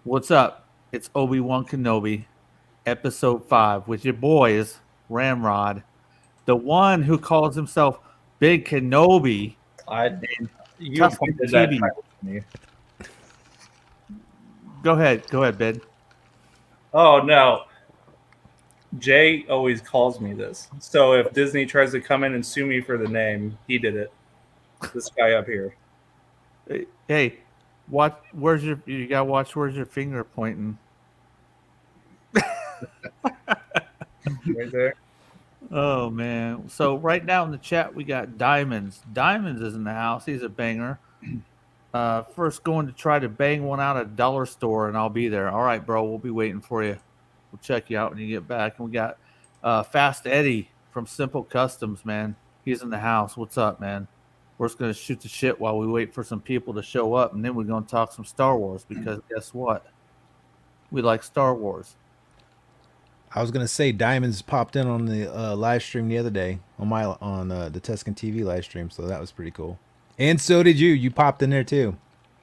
What's up? It's Obi Wan Kenobi, episode 5, with your boys, Ramrod, the one who calls himself Big Kenobi, I and you Tusken appointed that TV. title to me. Go ahead, Ben. Oh no, Jay always calls me this. So if Disney tries to come in and sue me for the name, he did it. This guy up here, Hey, watch. Where's your? You gotta watch. Where's your finger pointing? right there. Oh man. So right now in the chat we got Diamonds. Diamonds is in the house. He's a banger. First going to try to bang one out at a dollar store, and I'll be there. All right, bro. We'll be waiting for you. We'll check you out when you get back. And we got Fast Eddie from Simple Customs, man. He's in the house. What's up, man? We're just gonna shoot the shit while we wait for some people to show up, and then we're gonna talk some Star Wars because guess what? We like Star Wars. I was gonna say Diamonds popped in on the live stream the other day on the Tusken TV live stream, so that was pretty cool. And so did you. You popped in there too.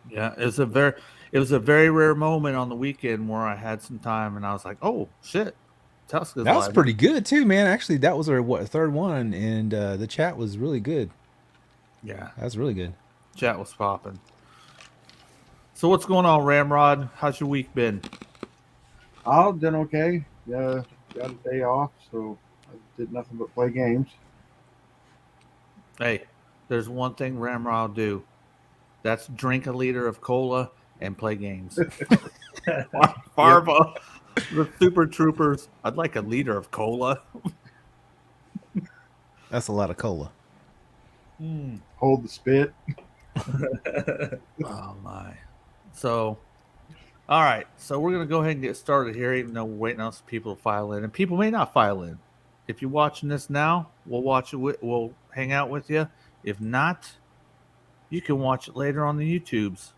Yeah, it was a very rare moment on the weekend where I had some time, and I was like, oh shit, Tuska's That was live. pretty good too, man. Actually, that was our third one, and the chat was really good. Yeah, That was really good. chat was popping. So what's going on, Ramrod? How's your week been? I've done okay. Yeah, got a day off, so I did nothing but play games. Hey, there's one thing Ramrod will do. That's drink a liter of cola and play games. Farva, the Super Troopers. I'd like a liter of cola. That's a lot of cola. Hold the spit. Oh my. So, all right. So we're gonna go ahead and get started here, even though we're waiting on some people to file in, and people may not file in. If you're watching this now, we'll watch it. We'll hang out with you. If not, you can watch it later on the YouTubes.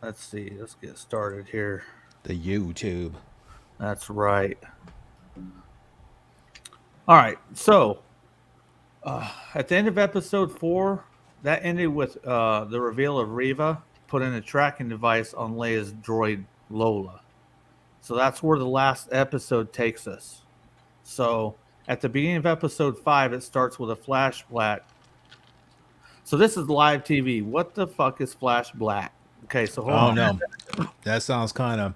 Let's see. Let's get started here. The YouTube. That's right. All right. So at the end of episode 4, that ended with the reveal of Reva putting a tracking device on Leia's droid Lola. So that's where the last episode takes us. So at the beginning of episode 5, it starts with a flashback. So this is live TV. What the fuck is flashback? Okay, so hold on. no, that sounds kind of.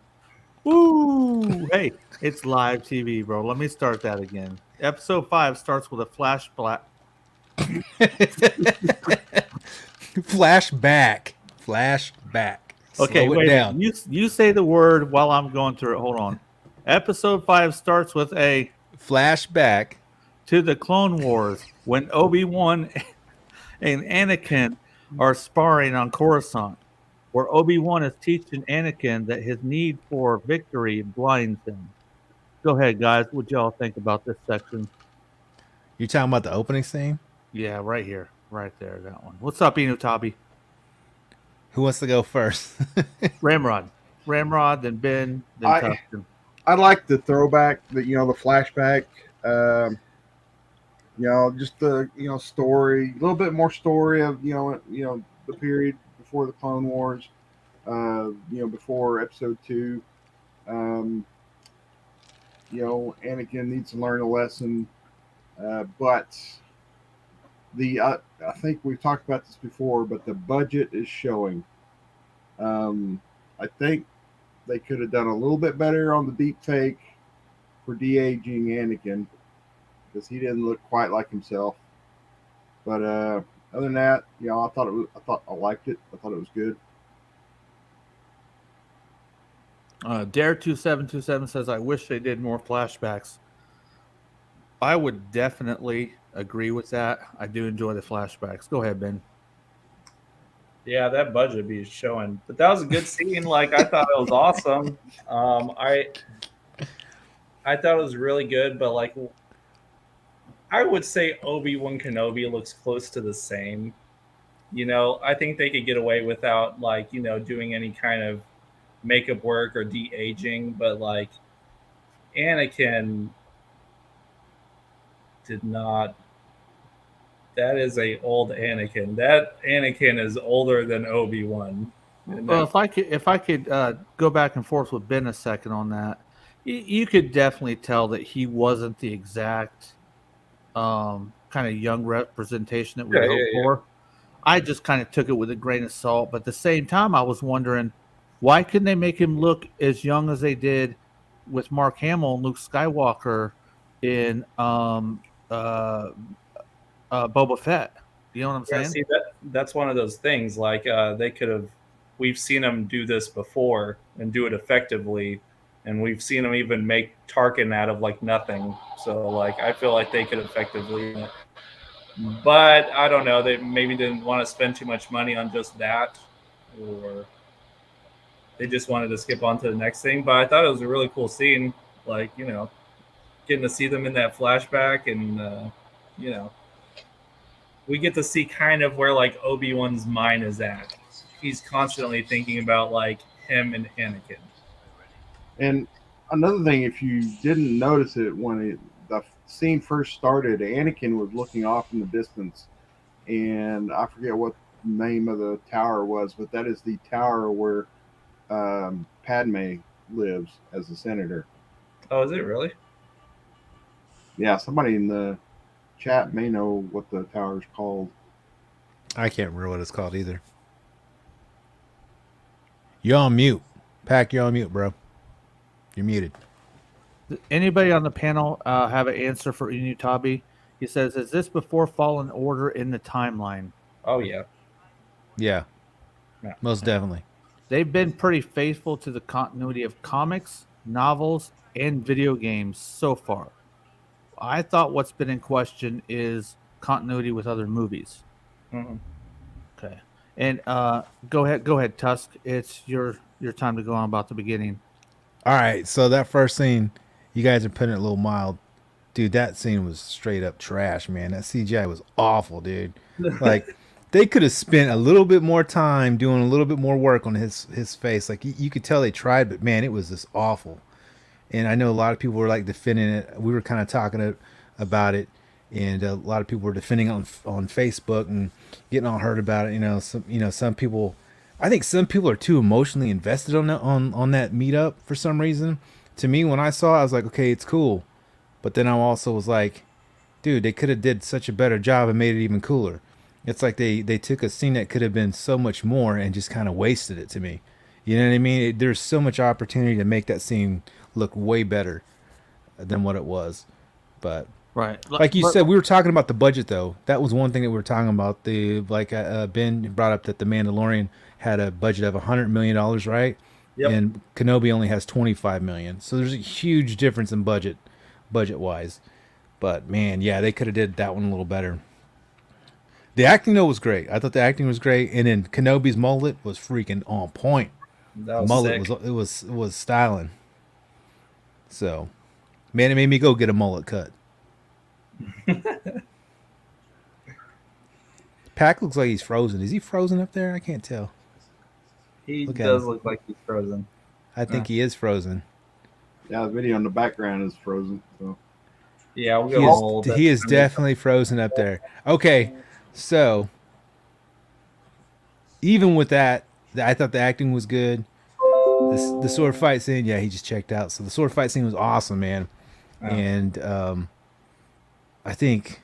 Woo! Hey, it's live TV, bro. Let me start that again. Episode 5 starts with a flashback. Flashback. Okay, Slow it wait. down. You say the word while I'm going through it. Hold on. Episode 5 starts with a Flashback. to the Clone Wars when Obi Wan and Anakin are sparring on Coruscant, where Obi Wan is teaching Anakin that his need for victory blinds him. Go ahead, guys. What y'all think about this section? You talking about the opening scene? Yeah, right here, right there, that one. What's up, Inutabi? Who wants to go first? Ramrod, then Ben, then I Tusken. I like the throwback, the flashback. Just the story, a little bit more story of the period before the Clone Wars. Before Episode 2. Um, Anakin needs to learn a lesson, but I think we've talked about this before, but the budget is showing. I think they could have done a little bit better on the deep fake for de-aging Anakin because he didn't look quite like himself. But other than that, I liked it. I thought it was good. Dare2727 says, I wish they did more flashbacks. I would definitely agree with that. I do enjoy the flashbacks. Go ahead, Ben. Yeah, that budget be showing, but that was a good scene. Like I thought it was awesome. I thought it was really good, but like I would say Obi Wan Kenobi looks close to the same. I think they could get away without doing any kind of makeup work or de aging, but like Anakin did not. That is a old Anakin. That Anakin is older than Obi Wan. Well, if I could go back and forth with Ben a second on that, you could definitely tell that he wasn't the exact kind of young representation that we'd hoped for. I just kind of took it with a grain of salt, but at the same time, I was wondering why couldn't they make him look as young as they did with Mark Hamill and Luke Skywalker in Boba Fett? You know what I'm saying? See, that's one of those things. Like they could have, we've seen them do this before and do it effectively, and we've seen them even make Tarkin out of like nothing. So like I feel like they could effectively, but I don't know. They maybe didn't want to spend too much money on just that, or they just wanted to skip on to the next thing. But I thought it was a really cool scene. Like getting to see them in that flashback, and we get to see kind of where like Obi-Wan's mind is at. He's constantly thinking about like him and Anakin. And another thing, if you didn't notice it when the scene first started, Anakin was looking off in the distance, and I forget what the name of the tower was, but that is the tower where Padme lives as a senator. Oh, is it really? Yeah, somebody in the chat may know what the tower's called. I can't remember what it's called either. You're on mute. Pack, you're on mute, bro. You're muted. Anybody on the panel have an answer for Inutabi? He says, "Is this before Fallen Order in the timeline?" Oh yeah. Yeah. Most definitely. They've been pretty faithful to the continuity of comics, novels, and video games so far. I thought what's been in question is continuity with other movies. Mm-hmm. Okay, and go ahead, Tusk. It's your time to go on about the beginning. All right, so that first scene, you guys are putting it a little mild. Dude, that scene was straight up trash, man. That CGI was awful, dude. Like, they could have spent a little bit more time doing a little bit more work on his face. Like, you could tell they tried, but man, it was just awful. And I know a lot of people were like defending it. We were kind of talking about it, and a lot of people were defending it on Facebook and getting all hurt about it. Some people, I think some people are too emotionally invested on that meetup for some reason. To me, when I saw it, I was like, okay, it's cool. But then I also was like, dude, they could have did such a better job and made it even cooler. It's like they took a scene that could have been so much more and just kind of wasted it to me. You know what I mean? There's so much opportunity to make that scene look way better than what it was. But right, like you said, we were talking about the budget though. That was one thing that we were talking about. Ben brought up that the Mandalorian had a budget of $100 million, right? Yep. And Kenobi only has $25 million. So there's a huge difference in budget wise. But man, yeah, they could have did that one a little better. The acting though was great. I thought the acting was great, and then Kenobi's mullet was freaking on point. That was Mullet sick. was styling. So, man, it made me go get a mullet cut. Pack looks like he's frozen. Is he frozen up there? I can't tell. He does look like he's frozen. I think he is frozen. Yeah, the video in the background is frozen. So Yeah, we'll he is definitely frozen up there. Okay, so even with that, I thought the acting was good. The sword fight scene, yeah, he just checked out. So the sword fight scene was awesome, man. Oh. And I think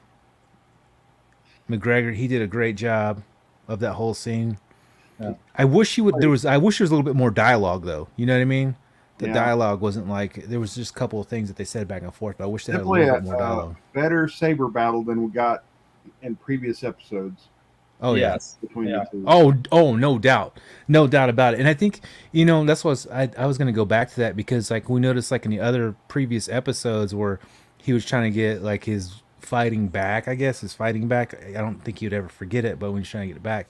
McGregor, he did a great job of that whole scene. Yeah. I wish there was a little bit more dialogue though. You know what I mean? The dialogue wasn't like, there was just a couple of things that they said back and forth, but I wish they had a little bit more dialogue. Better saber battle than we got in previous episodes. Oh yes. Between the two. Oh, no doubt about it. And I think that's what I was going to go back to that, because like we noticed like in the other previous episodes where he was trying to get like his fighting back. I don't think he'd ever forget it, but when he's trying to get it back,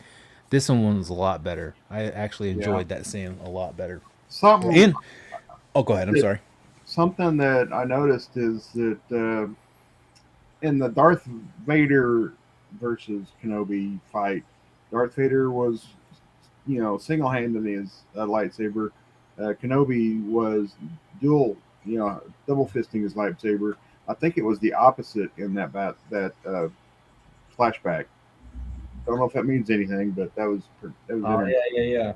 this one was a lot better. I actually enjoyed that scene a lot better. Go ahead. I'm sorry. Something that I noticed is that in the Darth Vader versus Kenobi fight, Darth Vader was, single-handing his lightsaber. Kenobi was double fisting his lightsaber. I think it was the opposite in that flashback. Don't know if that means anything, but that was yeah.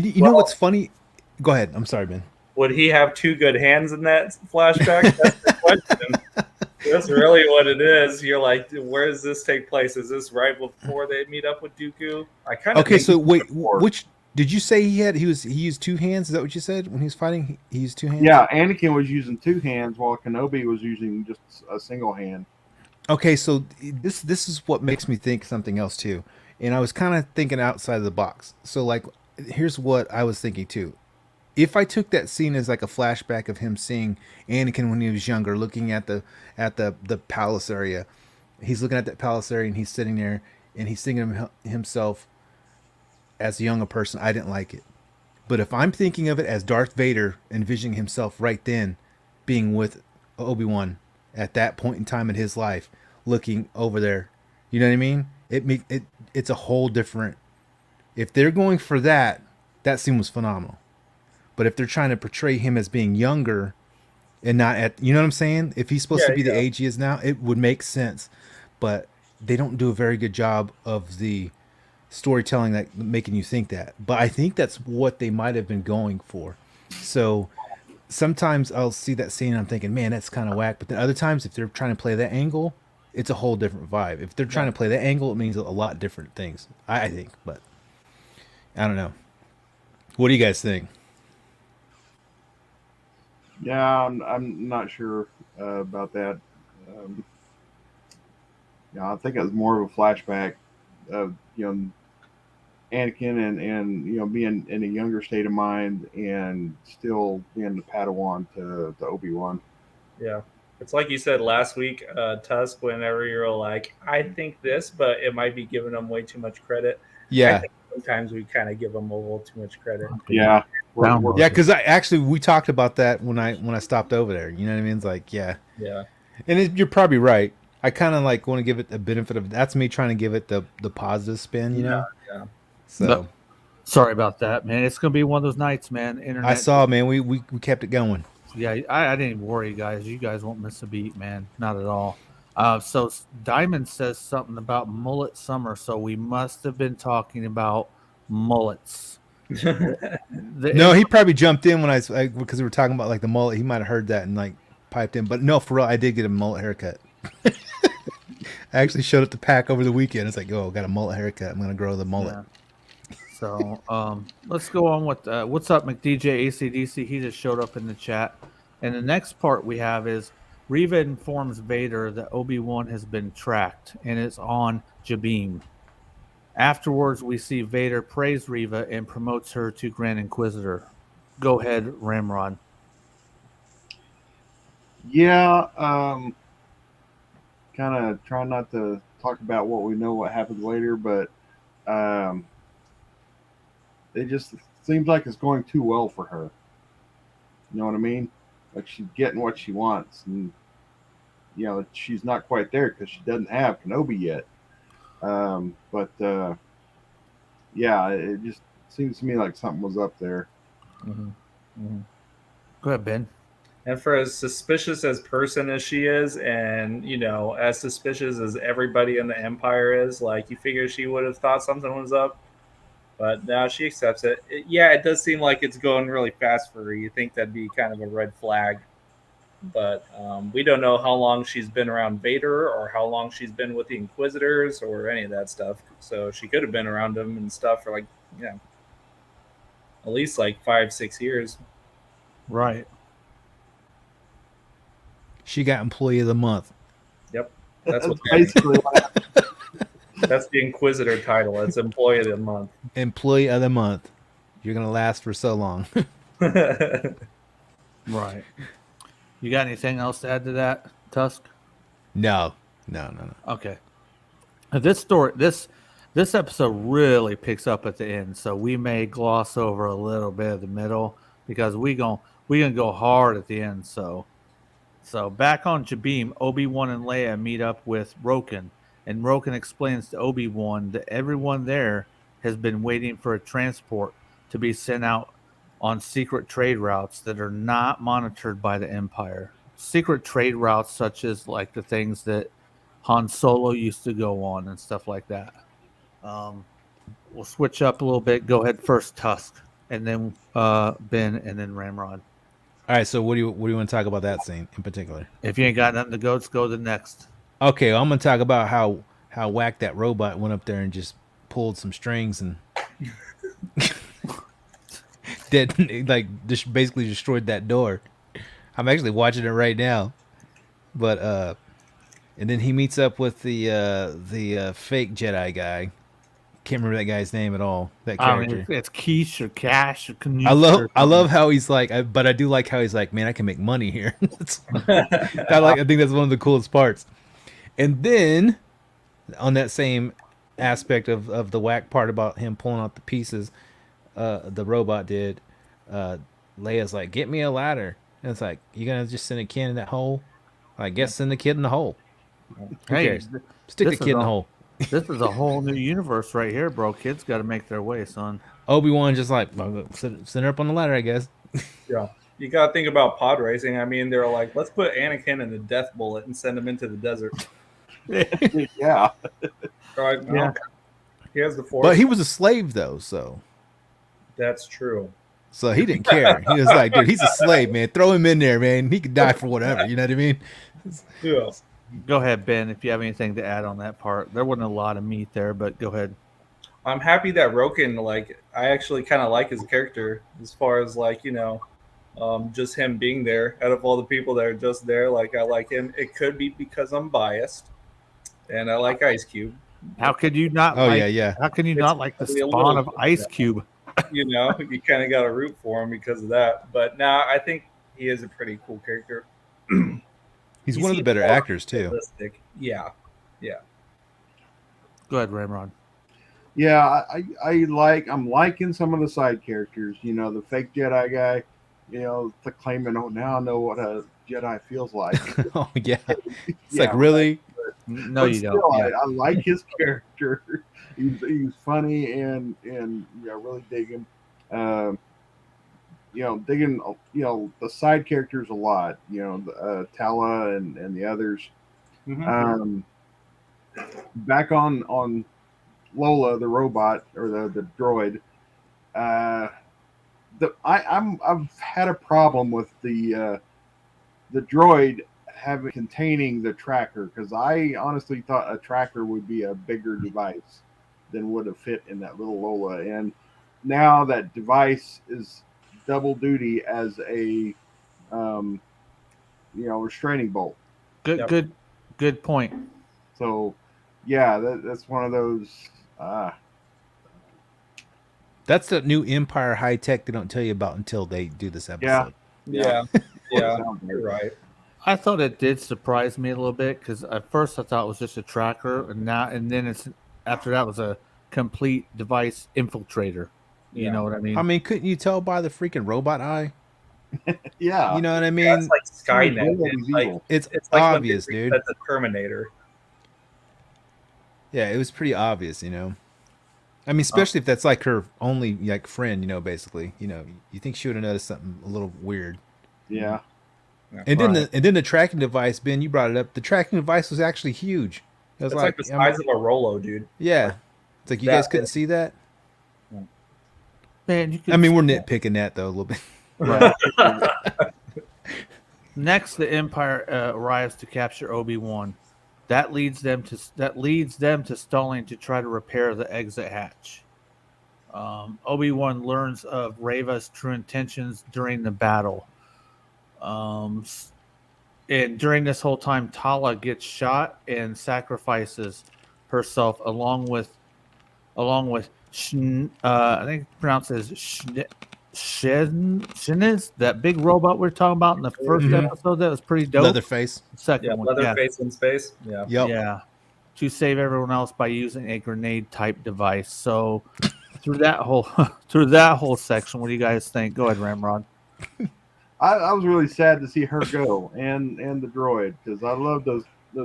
You know what's funny? Go ahead. I'm sorry, Ben. Would he have two good hands in that flashback? That's the question. That's really what it is. You're like, where does this take place? Is this right before they meet up with Dooku? I kind of Okay, think so wait, before. which did you say he used two hands? Is that what you said when he was fighting? He used two hands. Yeah, Anakin was using two hands while Kenobi was using just a single hand. Okay, so this is what makes me think something else too. And I was kind of thinking outside of the box. So like, here's what I was thinking too. If I took that scene as like a flashback of him seeing Anakin when he was younger, looking at the palace area, he's looking at that palace area and he's sitting there and he's thinking of himself as a younger person. I didn't like it. But if I'm thinking of it as Darth Vader envisioning himself right then being with Obi-Wan at that point in time in his life, looking over there, you know what I mean? It's a whole different. If they're going for that scene was phenomenal. But if they're trying to portray him as being younger and not at, you know what I'm saying? If he's supposed to be the age he is now, it would make sense. But they don't do a very good job of the storytelling that making you think that. But I think that's what they might have been going for. So sometimes I'll see that scene and I'm thinking, man, that's kind of whack. But then other times, if they're trying to play that angle, it's a whole different vibe. If they're trying to play that angle, it means a lot different things, I think. But I don't know. What do you guys think? Yeah, I'm not sure about that. Yeah, I think it was more of a flashback of Anakin and being in a younger state of mind and still being the Padawan to Obi-Wan. Yeah. It's like you said last week, Tusk, whenever you're like, I think this, but it might be giving them way too much credit. Yeah. I think sometimes we kind of give them a little too much credit. Yeah. Yeah, because we talked about that when I stopped over there. You know what I mean? It's like, yeah. And you're probably right. I kind of like want to give it a benefit of that's me trying to give it the positive spin, you know? Yeah. So But, sorry about that, man. It's gonna be one of those nights, man. Internet. I saw, man. We kept it going. Yeah, I didn't even worry, guys. You guys won't miss a beat, man. Not at all. So Diamond says something about mullet summer, so we must have been talking about mullets. No, he probably jumped in when because we were talking about like the mullet. He might have heard that and like piped in. But no, for real, I did get a mullet haircut. I actually showed up to pack over the weekend. It's like, oh, got a mullet haircut. I'm gonna grow the mullet. Yeah. So let's go on with what's up, McDJ ACDC. He just showed up in the chat, and the next part we have is Reva informs Vader that Obi-Wan has been tracked and is on Jabim. Afterwards, we see Vader praise Reva and promotes her to Grand Inquisitor. Go ahead, Ramrod. Yeah, kind of trying not to talk about what happens later, but it just seems like it's going too well for her. You know what I mean? Like she's getting what she wants, and she's not quite there because she doesn't have Kenobi yet. Yeah, it just seems to me like something was up there. Mm-hmm. Mm-hmm. Go ahead, Ben. And for as suspicious as person as she is, and as suspicious as everybody in the Empire is, like you figure she would have thought something was up, but now she accepts it. It does seem like it's going really fast for her. You think that'd be kind of a red flag, but we don't know how long she's been around Vader or how long she's been with the Inquisitors or any of that stuff. So she could have been around them and stuff for like at least like 5-6 years. Right. She got Employee of the Month. Yep, that's what basically what happened. That's the Inquisitor title. It's Employee of the Month. Employee of the Month. You're gonna last for so long. Right. You got anything else to add to that, Tusk? No. Okay. This episode really picks up at the end, so we may gloss over a little bit of the middle because we gonna go hard at the end. So back on Jabim, Obi-Wan and Leia meet up with Roken, and Roken explains to Obi-Wan that everyone there has been waiting for a transport to be sent out on secret trade routes that are not monitored by the Empire. Secret trade routes such as like the things that Han Solo used to go on and stuff like that. We'll switch up a little bit. Go ahead first, Tusk. and then Ben, and then Ramrod. All right, so what do you want to talk about that scene in particular? If you ain't got nothing to go, let's go to the next. Okay, I'm gonna talk about how whack that robot went up there and just pulled some strings and just basically destroyed that door. I'm actually watching it right now, but and then he meets up with the fake Jedi guy. Can't remember that guy's name at all. That I character. mean, it's Quiche or Cash or Canute. I love how he's like, but I do like how he's like, man, I can make money here. I think that's one of the coolest parts. And then on that same aspect of the whack part about him pulling out the pieces, the robot did. Leia's like, get me a ladder. And it's like, you gonna just send a kid in that hole? I guess send the kid in the hole. Who cares? Stick the kid in the hole. This is a whole new universe right here, bro. Kids got to make their way, son. Obi-Wan just like, well, send her up on the ladder, I guess. Yeah. You got to think about pod racing. I mean, they're like, let's put Anakin in the death bullet and send him into the desert. Yeah. Right? No. Yeah. He has the force. But he was a slave though, so That's true. he didn't care. He was like, dude, he's a slave, man. Throw him in there, man. He could die for whatever. You know what I mean? Yeah. Go ahead, Ben, if you have anything to add on that part. There wasn't a lot of meat there, but go ahead. I'm happy that Roken, like, I actually kind of like his character as far as, like, you know, just him being there. Out of all the people that are just there, like, I like him. It could be because I'm biased, and I like Ice Cube. How could you not? Oh, like, yeah. How can you It's not like the probably a spawn little of Ice Cube? You know, you kind of got to root for him because of that. But now I think he is a pretty cool character. He's He one of the seems better more actors too. realistic. Yeah. Go ahead, Ramrod. Yeah, I'm liking some of the side characters. You know, the fake Jedi guy. You know, the claiming, oh, now I know what a Jedi feels like. Oh yeah. It's Yeah, like, really? No, but you still, don't. Yeah. I like his character. He's funny and yeah, really dig him. You know, digging the side characters a lot. You know, Tala and the others. Mhm. Back on Lola, the robot or the droid. I've had a problem with the droid containing the tracker because I honestly thought a tracker would be a bigger device than would have fit in that little Lola, and now that device is double duty as a restraining bolt. Good, Yep. good point. So yeah, that's one of those. That's the new Empire high tech they don't tell you about until they do this episode. Yeah. Yeah. Sounds You're right. I thought it did surprise me a little bit because at first I thought it was just a tracker, and then it's after that was a complete device infiltrator. You Yeah. know what I mean? I mean, couldn't you tell by the freaking robot eye? Yeah, You know what I mean? Yeah, it's like Skynet. He's It's like, evil. It's it's like obvious, when they dude. reset the Terminator. Yeah, it was pretty obvious, you know. I mean, especially if that's like her only like friend, you know, basically. You know, you think she would have noticed something a little weird. yeah. And then Right. the tracking device, Ben, you brought it up. The tracking device was actually huge. It was It's like the I mean, size of a Rolo, dude. yeah. It's like you That guys couldn't big. see that. Man, you could. I mean, we're nitpicking that though a little bit. Right. Next, the Empire arrives to capture Obi-Wan. That leads them to stalling to try to repair the exit hatch. Obi-Wan learns of Reva's true intentions during the battle. And during this whole time, Tala gets shot and sacrifices herself along with I think it's pronounced as Shiniz, that big robot we are talking about in the first Mhm. episode. That was pretty dope. Leatherface. Second Yeah, one, Leatherface in space. Yeah. Yep. yeah, to save everyone else by using a grenade type device. So through that whole section, what do you guys think? Go ahead, Ramrod. I was really sad to see her go and the droid because I love those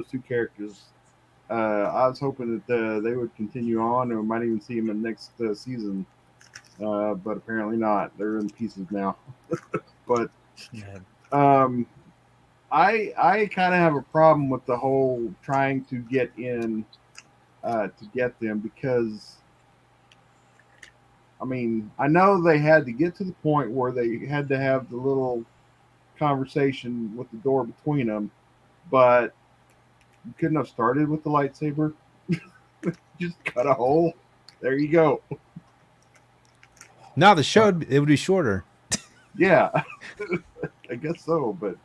two characters. I was hoping that they would continue on, and we might even see them in next season. But apparently not. They're in pieces now. But I kind of have a problem with the whole trying to get in to get them because I mean, I know they had to get to the point where they had to have the little conversation with the door between them, but you couldn't have started with the lightsaber. Just cut a hole. There you go. Now the show it would be shorter. Yeah, I guess so. But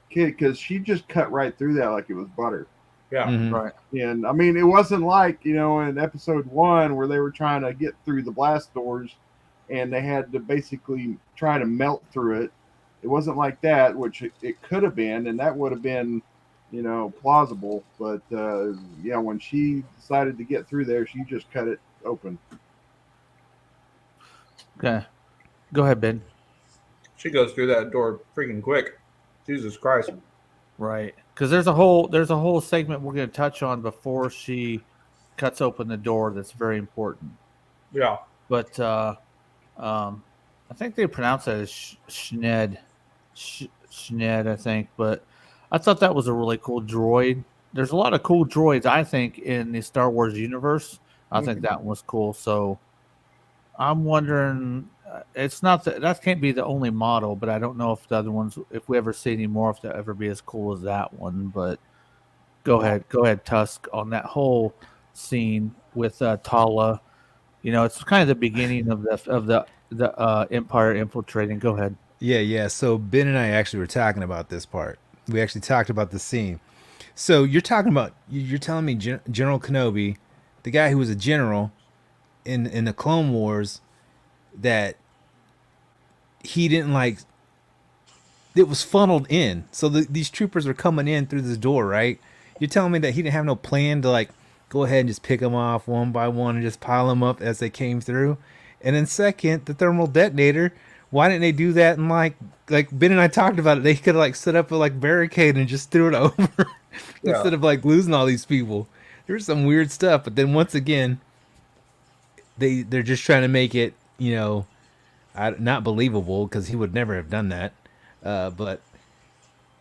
because she just cut right through that like it was butter. Yeah. Mhm. Right. And I mean, it wasn't like, in episode 1 where they were trying to get through the blast doors and they had to basically try to melt through it. It wasn't like that, which it could have been, and that would have been, plausible. But when she decided to get through there, she just cut it open. Okay. Go ahead, Ben. She goes through that door freaking quick. Jesus Christ. Right. Because there's a whole segment we're going to touch on before she cuts open the door that's very important. Yeah. But I think they pronounce it as Schned. Schned, I think. But I thought that was a really cool droid. There's a lot of cool droids, I think, in the Star Wars universe. I think that one was cool. So I'm wondering, it's not that can't be the only model, but I don't know if the other ones, if we ever see any more, if they'll ever be as cool as that one. But go ahead, Tusk, on that whole scene with Tala. It's kind of the beginning of the Empire infiltrating. Go ahead. Yeah. So Ben and I actually were talking about this part. We actually talked about the scene. So you're telling me General Kenobi, the guy who was a general in the Clone Wars, that he didn't like. It was funneled in. So these troopers are coming in through this door, right? You're telling me that he didn't have no plan to like go ahead and just pick them off one by one and just pile them up as they came through. And then second, the thermal detonator. Why didn't they do that? And like Ben and I talked about it, they could like set up a like barricade and just threw it over instead of like losing all these people. There's some weird stuff, but then once again, they're just trying to make it not believable, because he would never have done that. But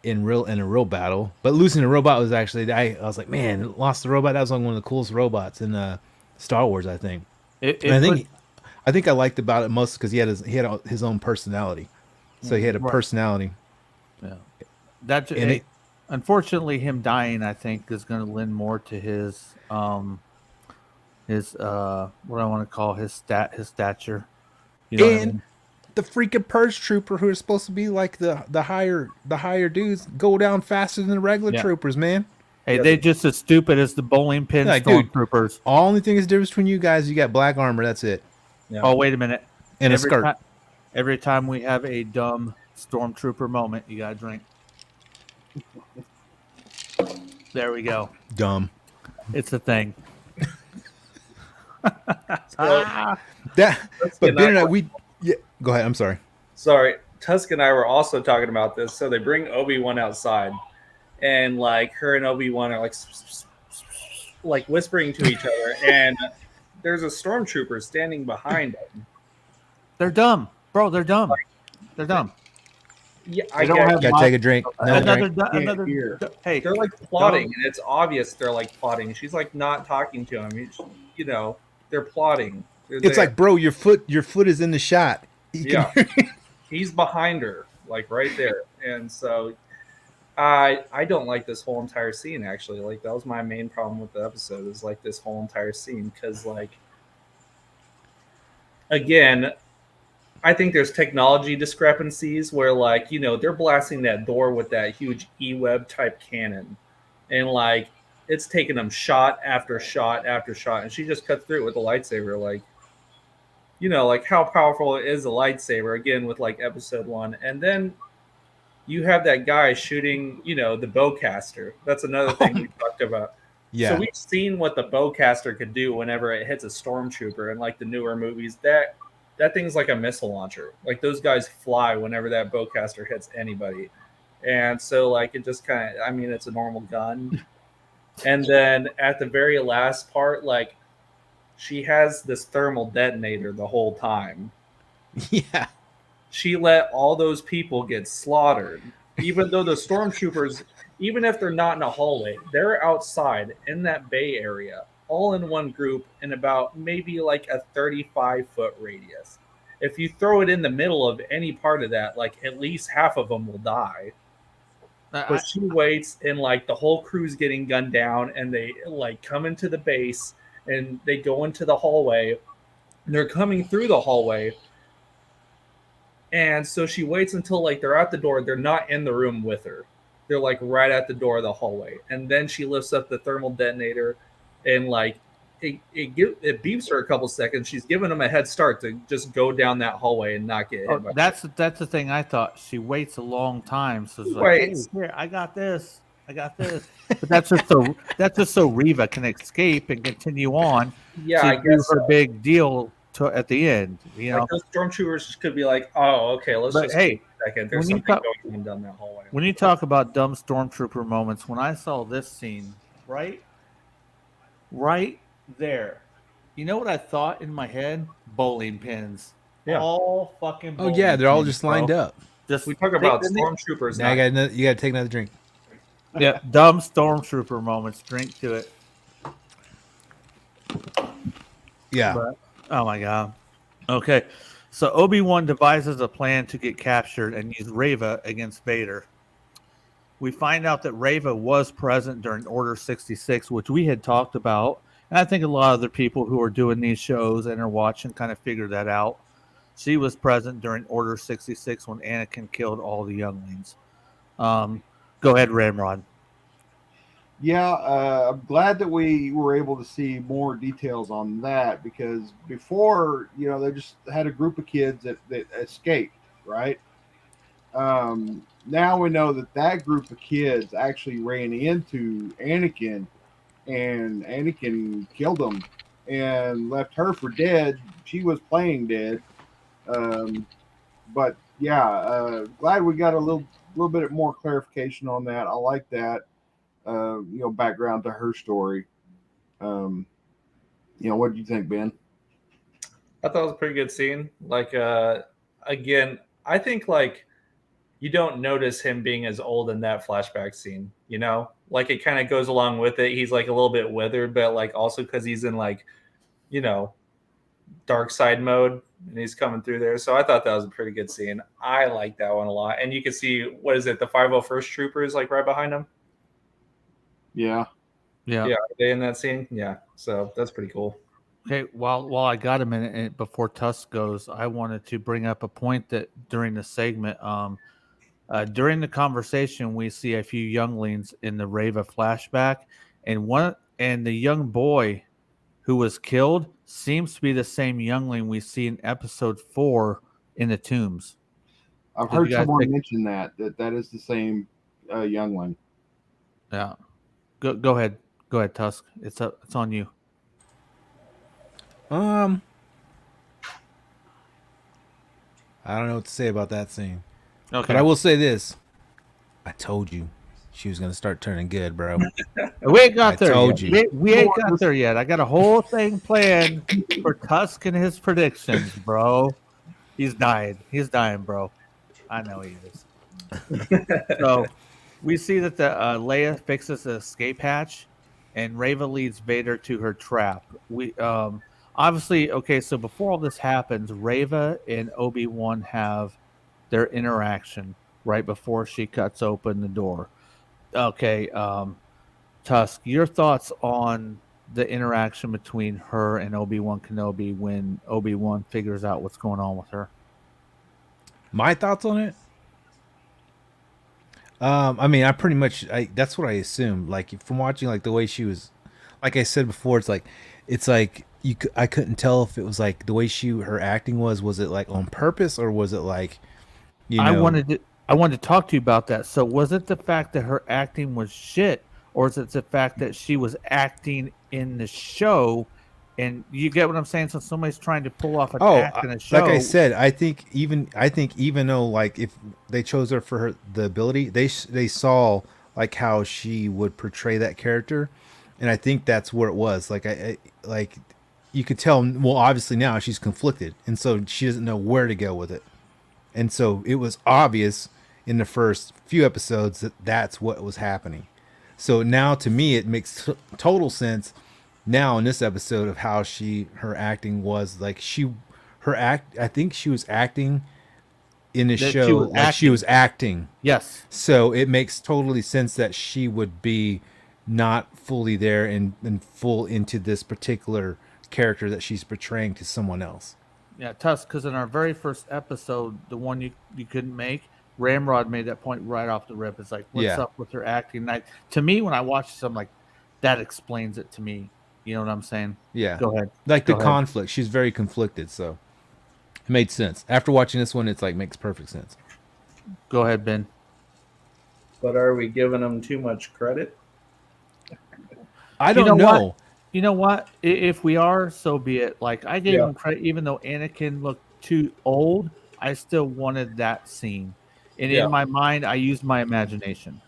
in a real battle, but losing a robot was actually I was like, man, lost the robot. That was like one of the coolest robots in Star Wars, I think. I think I liked about it most because he had his own personality. So he had a personality. Yeah. Unfortunately, him dying, I think, is going to lend more to his what I want to call his stature. You know what I mean? The freaking purge trooper, who is supposed to be like the higher dudes, go down faster than the regular troopers, man. Hey, they just as stupid as the bowling pin stormtroopers. Only thing is difference between you guys, you got black armor. That's it. Yeah. Oh, wait a minute. And a skirt. Every time we have a dumb stormtrooper moment, you got to drink. There we go. Dumb. It's a thing. But Ben and I, go ahead. I'm sorry. Sorry. Tusk and I were also talking about this. So they bring Obi-Wan outside, and like her and Obi-Wan are like whispering to each other, and there's a stormtrooper standing behind them. They're dumb, bro. They're dumb. They're dumb. Yeah, I don't have. Gotta take a drink. Another. Hey, they're like plotting, and it's obvious they're like plotting. She's like not talking to him. They're plotting. It's like, bro, your foot is in the shot. He's behind her, like right there, and so I don't like this whole entire scene. Actually, like that was my main problem with the episode, is like this whole entire scene, because like again, I think there's technology discrepancies where like they're blasting that door with that huge E-web type cannon, and like it's taking them shot after shot after shot, and she just cuts through it with a lightsaber. Like like how powerful is a lightsaber, again with like episode 1, and then you have that guy shooting the bowcaster. That's another thing we talked about. Yeah. So we've seen what the bowcaster could do whenever it hits a stormtrooper in like the newer movies. That thing's like a missile launcher. Like those guys fly whenever that bowcaster hits anybody. And so like it just kind of, it's a normal gun. And then at the very last part, like she has this thermal detonator the whole time. Yeah. She let all those people get slaughtered, even though the stormtroopers, even if they're not in a hallway, they're outside in that bay area. all in one group in about maybe like a 35-foot radius. If you throw it in the middle of any part of that, like at least half of them will die. But she waits, and like the whole crew's getting gunned down, and they like come into the base, and they go into the hallway. And they're coming through the hallway, and so she waits until like they're at the door. They're not in the room with her. They're like right at the door of the hallway, and then she lifts up the thermal detonator, and like it beeps her a couple seconds. She's giving them a head start to just go down that hallway and not get hit. Oh, that's the thing I thought. She waits a long time, so it's like, hey, here, I got this. But that's just so Reva can escape and continue on. Yeah, to I guess her so. big deal at the end. You know, like those stormtroopers could be like, "Oh, okay, let's just hey, wait a second. There's when you something going on down that hallway." When you talk about dumb stormtrooper moments, when I saw this scene, right there, you know what I thought in my head? Bowling pins. Yeah. All fucking. Oh yeah, they're all just lined up. We talk about stormtroopers. Now you got to take another drink. Yeah, dumb stormtrooper moments. Drink to it. Yeah. But, oh my god. Okay, so Obi-Wan devises a plan to get captured and use Reva against Vader. We find out that Reva was present during Order 66, which we had talked about. And I think a lot of the people who are doing these shows and are watching kind of figured that out. She was present during Order 66 when Anakin killed all the younglings. Go ahead, Ramrod. Yeah, I'm glad that we were able to see more details on that, because before, they just had a group of kids that escaped, right? Now we know that group of kids actually ran into Anakin, and Anakin killed them and left her for dead. She was playing dead. But yeah, glad we got a little bit more clarification on that. I like that. Background to her story. What do you think, Ben? I thought it was a pretty good scene. Like, again, I think like you don't notice him being as old in that flashback scene. Like it kind of goes along with it. He's like a little bit withered, but like also because he's in like, dark side mode and he's coming through there. So I thought that was a pretty good scene. I like that one a lot. And you can see, what is it? The 501st Troopers like right behind him. Yeah. Are they in that scene? Yeah. So that's pretty cool. Okay, while I got a minute before Tusk goes, I wanted to bring up a point that during the segment, during the conversation, we see a few younglings in the Reva flashback, and the young boy who was killed seems to be the same youngling we see in episode 4 in the tombs. I've heard someone mention that is the same youngling. Yeah. Go ahead, Tusk. It's on you. I don't know what to say about that scene. Okay. But I will say this. I told you she was going to start turning good, bro. We ain't got there told yet. you. We ain't got there yet. I got a whole thing planned for Tusk and his predictions, bro. He's dying, bro. I know he is. So we see that the Leia fixes the escape hatch, and Reva leads Vader to her trap. We obviously, okay, so before all this happens, Reva and Obi-Wan have their interaction right before she cuts open the door. Okay, Tusk, your thoughts on the interaction between her and Obi-Wan Kenobi when Obi-Wan figures out what's going on with her? My thoughts on it? I mean, that's what I assumed. Like from watching, like the way she was, like I said before, it's like I couldn't tell if it was like the way her acting was it like on purpose, or was it like, I wanted to talk to you about that. So was it the fact that her acting was shit, or is it the fact that she was acting in the show? And you get what I'm saying? So somebody's trying to pull off an act in a show. Like I said, I think even though like if they chose her for the ability, they saw like how she would portray that character, and I think that's where it was. Like I like you could tell. Well, obviously now she's conflicted, and so she doesn't know where to go with it. And so it was obvious in the first few episodes that that's what was happening. So now to me, it makes total sense now in this episode of how her acting was like I think she was acting in this That she show was like she was acting. Yes. So it makes totally sense that she would be not fully there and full into this particular character that she's portraying to someone else. Yeah, Tusk, because in our very first episode, the one you couldn't make, Ramrod made that point right off the rip. It's like, what's Yeah. up with her acting? To me, when I watch this, I'm like, that explains it to me. You know what I'm saying? Yeah. Go ahead. Like Go the ahead. conflict. She's very conflicted, so it made sense. After watching this one, it's like makes perfect sense. Go ahead, Ben. But are we giving them too much credit? I don't know. What? You know what? If we are, so be it. Like, I gave Yeah. him credit, even though Anakin looked too old, I still wanted that scene. And Yeah. in my mind, I used my imagination.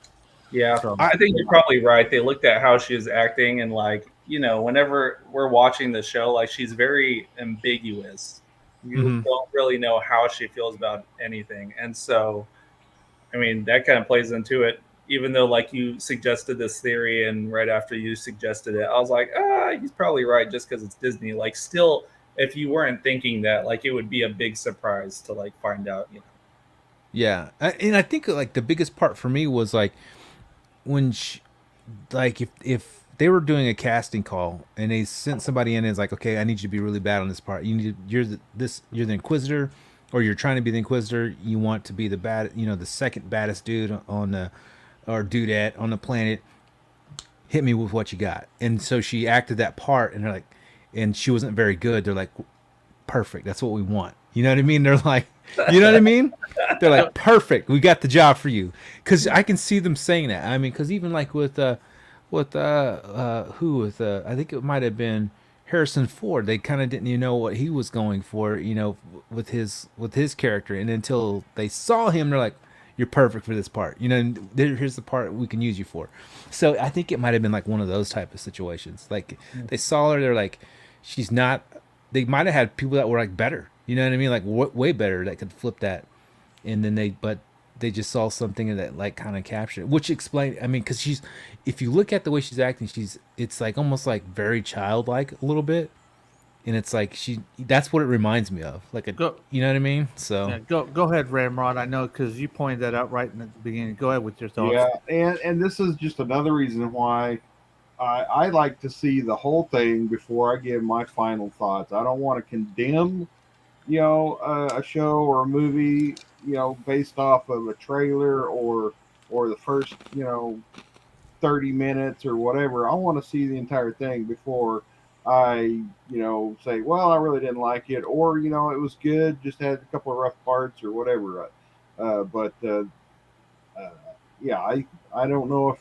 Yeah, So- I think you're probably right. They looked at how she was acting, and like, you know, whenever we're watching the show, like she's very ambiguous. You Mhm. don't really know how she feels about anything, and so, I mean, that kind of plays into it. Even though, like, you suggested this theory, and right after you suggested it, I was like, he's probably right, just because it's Disney. Like, still, if you weren't thinking that, like, it would be a big surprise to like find out, you know. Yeah. And I think like the biggest part for me was like when like if they were doing a casting call and they sent somebody in and it's like, okay, I need you to be really bad on this part. You're the Inquisitor, or you're trying to be the Inquisitor. You want to be the the second baddest dude on the or dudette on the planet. Hit me with what you got. And so she acted that part, and they're like, and she wasn't very good. They're like, perfect. That's what we want. You know what I mean? They're like, you know what I mean? They're like, perfect. We got the job for you. Because I can see them saying that. I mean, because even like with I think it might have been Harrison Ford. They kind of didn't even know what he was going for, with his character. And until they saw him, they're like, you're perfect for this part. Here's the part we can use you for. So I think it might have been like one of those type of situations. Like they saw her, they're like, she's not. They might have had people that were like better. You know what I mean? Like way better that could flip that. And then they just saw something that like kind of captured it, which explained. I mean, because if you look at the way she's acting, it's like almost like very childlike a little bit, and it's like that's what it reminds me of, like you know what I mean? So yeah, go ahead, Ramrod. I know because you pointed that out right in the beginning. Go ahead with your thoughts. Yeah, and this is just another reason why I like to see the whole thing before I give my final thoughts. I don't want to condemn, a show or a movie, based off of a trailer or the first, 30 minutes or whatever. I want to see the entire thing before I, say, well, I really didn't like it, or, it was good, just had a couple of rough parts or whatever. Yeah, I don't know if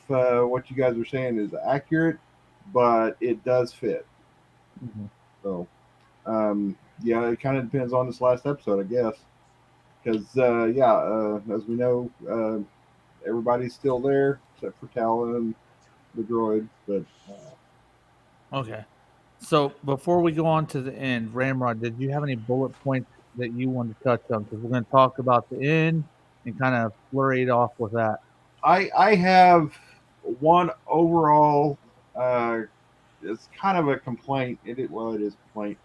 what you guys are saying is accurate, but it does fit. Mhm. So, yeah, it kind of depends on this last episode, I guess, because as we know, everybody's still there except for Talon, the droid. But Okay. So before we go on to the end, Ramrod, did you have any bullet points that you wanted to touch on? Because we're going to talk about the end and kind of flurry it off with that. I have one overall. It's kind of a complaint. It is a complaint.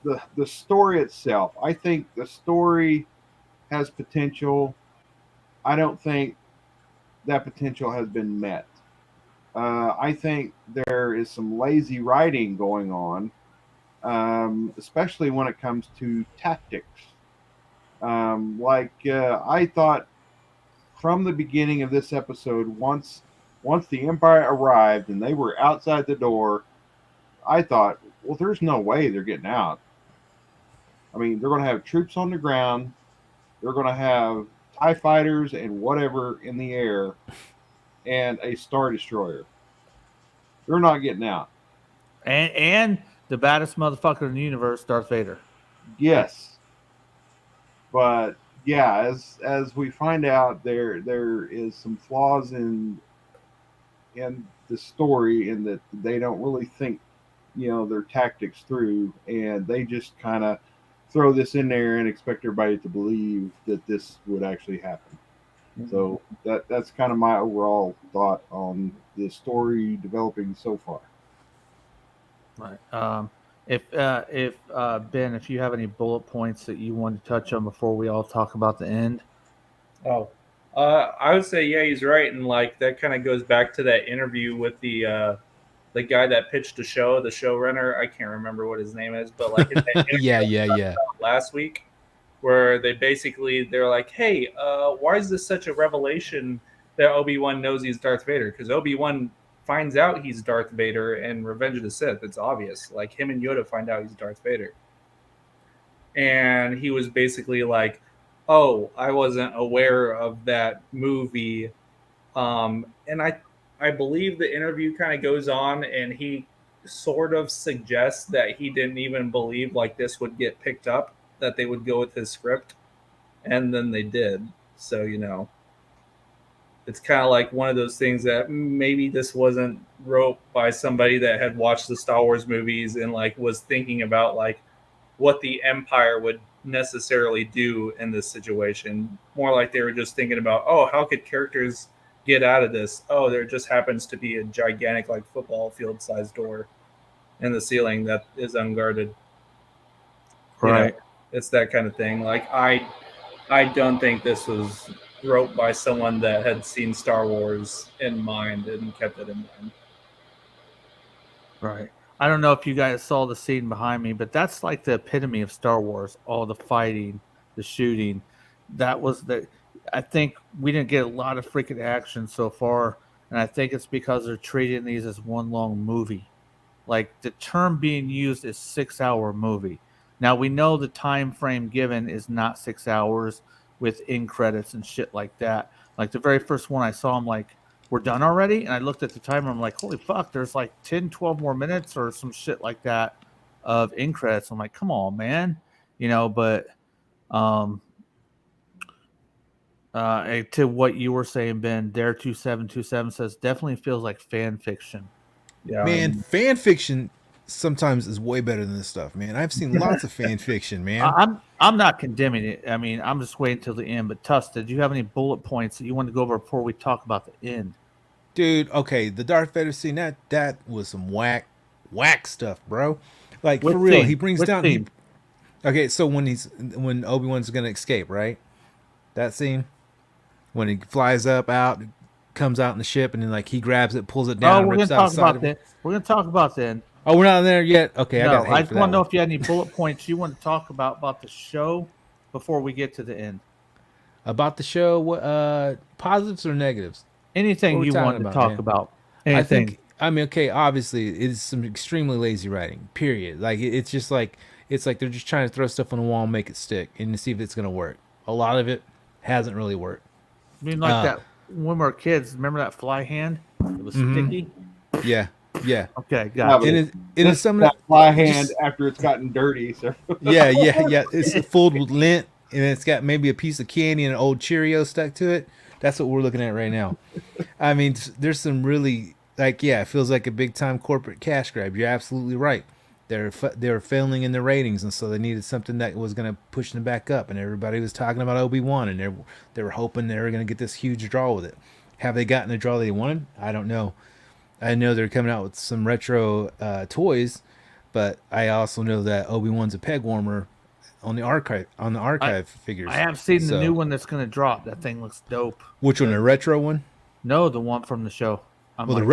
The story itself. I think the story has potential. I don't think that potential has been met. I think there is some lazy writing going on, especially when it comes to tactics. I thought from the beginning of this episode, once the Empire arrived and they were outside the door, I thought, well, there's no way they're getting out. I mean, they're going to have troops on the ground. They're going to have TIE fighters and whatever in the air and a Star Destroyer. They're not getting out. And the baddest motherfucker in the universe, Darth Vader. Yes. But yeah, as we find out, there is some flaws in the story in that they don't really think, their tactics through, and they just kind of throw this in there and expect everybody to believe that this would actually happen. So that's kind of my overall thought on the story developing so far. Right. If Ben, if you have any bullet points that you want to touch on before we all talk about the end. Oh, I would say yeah, he's right, and like that kind of goes back to that interview with the guy that pitched the show, the showrunner. I can't remember what his name is, but like in that interview Yeah, that we yeah, talked yeah. about last week, where they're like, hey, why is this such a revelation that Obi-Wan knows he's Darth Vader? Because Obi-Wan finds out he's Darth Vader in Revenge of the Sith. It's obvious. Like him and Yoda find out he's Darth Vader. And he was basically like, oh, I wasn't aware of that movie. And I believe the interview kind of goes on and he sort of suggests that he didn't even believe like this would get picked up, that they would go with his script, and then they did. So, it's kind of like one of those things that maybe this wasn't wrote by somebody that had watched the Star Wars movies and like was thinking about like what the Empire would necessarily do in this situation. More like they were just thinking about, oh, how could characters get out of this? Oh, there just happens to be a gigantic like football field sized door in the ceiling that is unguarded. Right. It's that kind of thing. Like I don't think this was wrote by someone that had seen Star Wars in mind and kept it in mind. Right. I don't know if you guys saw the scene behind me, but that's like the epitome of Star Wars. All the fighting, the shooting. That was the. I think we didn't get a lot of freaking action so far, and I think it's because they're treating these as one long movie. Like the term being used is 6 hour movie. Now we know the time frame given is not 6 hours with end credits and shit like that. Like the very first one I saw, I'm like, we're done already? And I looked at the timer, I'm like, holy fuck, there's like 10, 12 more minutes or some shit like that of end credits. I'm like, come on, man. But um to what you were saying, Ben, Dare 2727 says definitely feels like fan fiction. Yeah. Man, fan fiction sometimes is way better than this stuff, man. I've seen lots of fan fiction, man. I'm not condemning it. I mean, I'm just waiting till the end. But Tuss, did you have any bullet points that you want to go over before we talk about the end? Dude, okay, the Darth Vader scene, that was some whack stuff, bro. Like Which for real, scene? he brings Which down. scene? Okay, so when Obi-Wan's gonna escape, right? That scene when he flies up out, comes out in the ship, and then like he grabs it, pulls it Oh, down, and we're gonna rips out the talk side about of it. that. We're gonna talk about then. Oh, we're not there yet. Okay, I No, got I hate just for want that to know one. if you had any bullet points you want to talk about the show before we get to the end. About the show, what positives or negatives? What Anything are we you talking want to about, talk man? about? I Anything. think I mean, okay, obviously it's some extremely lazy writing. Period. Like it's just like it's like they're just trying to throw stuff on the wall and make it stick and to see if it's gonna work. A lot of it hasn't really worked. I mean, like that when we were kids. Remember that fly hand? It was sticky. Yeah, yeah. Okay, Yeah, got but it. It is some of that fly that hand just, after it's gotten dirty. So yeah. It's filled with lint and it's got maybe a piece of candy and an old Cheerio stuck to it. That's what we're looking at right now. I mean, there's some really like it feels like a big time corporate cash grab. You're absolutely right. They're failing in the ratings, and so they needed something that was going to push them back up. And everybody was talking about Obi-Wan, and they were hoping they were going to get this huge draw with it. Have they gotten the draw they wanted? I don't know. I know they're coming out with some retro toys, but I also know that Obi-Wan's a peg warmer on the archive figures. I have seen the So- new one that's gonna drop. That thing looks dope. Which one? The retro one? No, the one from the show. I'm Well, like, the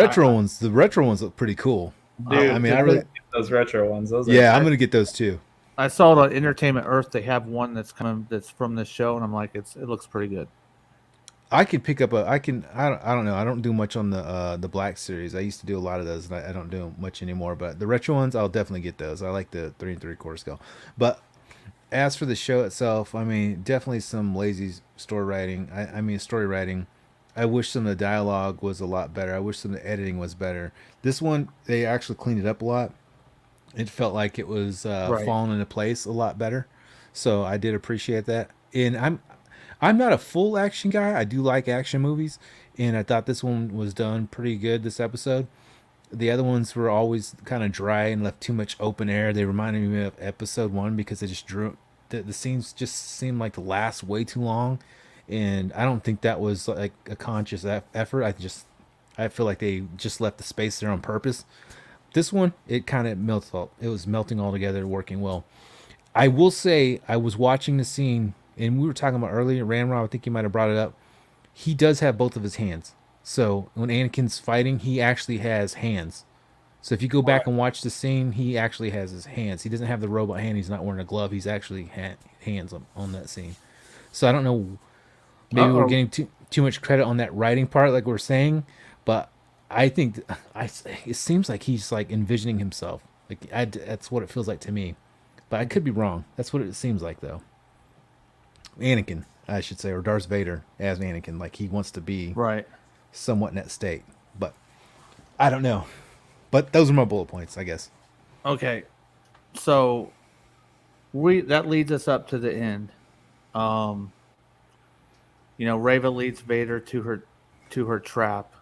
retro ones look pretty cool. Dude, I mean, I really, those retro ones. Those yeah, are I'm gonna get those too. I saw it on Entertainment Earth. They have one that's from this show, and I'm like, it looks pretty good. I could pick up I don't know. I don't do much on the Black series. I used to do a lot of those, and I don't do much anymore. But the retro ones, I'll definitely get those. I like the 3 3/4 scale. But as for the show itself, I mean, definitely some lazy story writing. Story writing. I wish some of the dialogue was a lot better. I wish some of the editing was better. This one, they actually cleaned it up a lot. It felt like it was Right. falling into place a lot better. So I did appreciate that. And I'm not a full action guy. I do like action movies, and I thought this one was done pretty good this episode. The other ones were always kind of dry and left too much open air. They reminded me of episode 1 because they just drew the scenes just seemed like to last way too long, and I don't think that was like a conscious effort. I feel like they just left the space there on purpose. This one, it kind of melts all. It was melting all together, working well. I will say, I was watching the scene, and we were talking about earlier. Ramrod, I think you might have brought it up. He does have both of his hands. So when Anakin's fighting, he actually has hands. So if you go back and watch the scene, he actually has his hands. He doesn't have the robot hand. He's not wearing a glove. He's actually hands on that scene. So I don't know. Maybe we're getting too much credit on that writing part, like we're saying, but I think it seems like he's like envisioning himself. Like that's what it feels like to me, but I could be wrong. That's what it seems like, though. Anakin, I should say, or Darth Vader as Anakin, like he wants to be Right. somewhat in that state, but I don't know. But those are my bullet points, I guess. Okay. So that leads us up to the end. Reva leads Vader to her trap,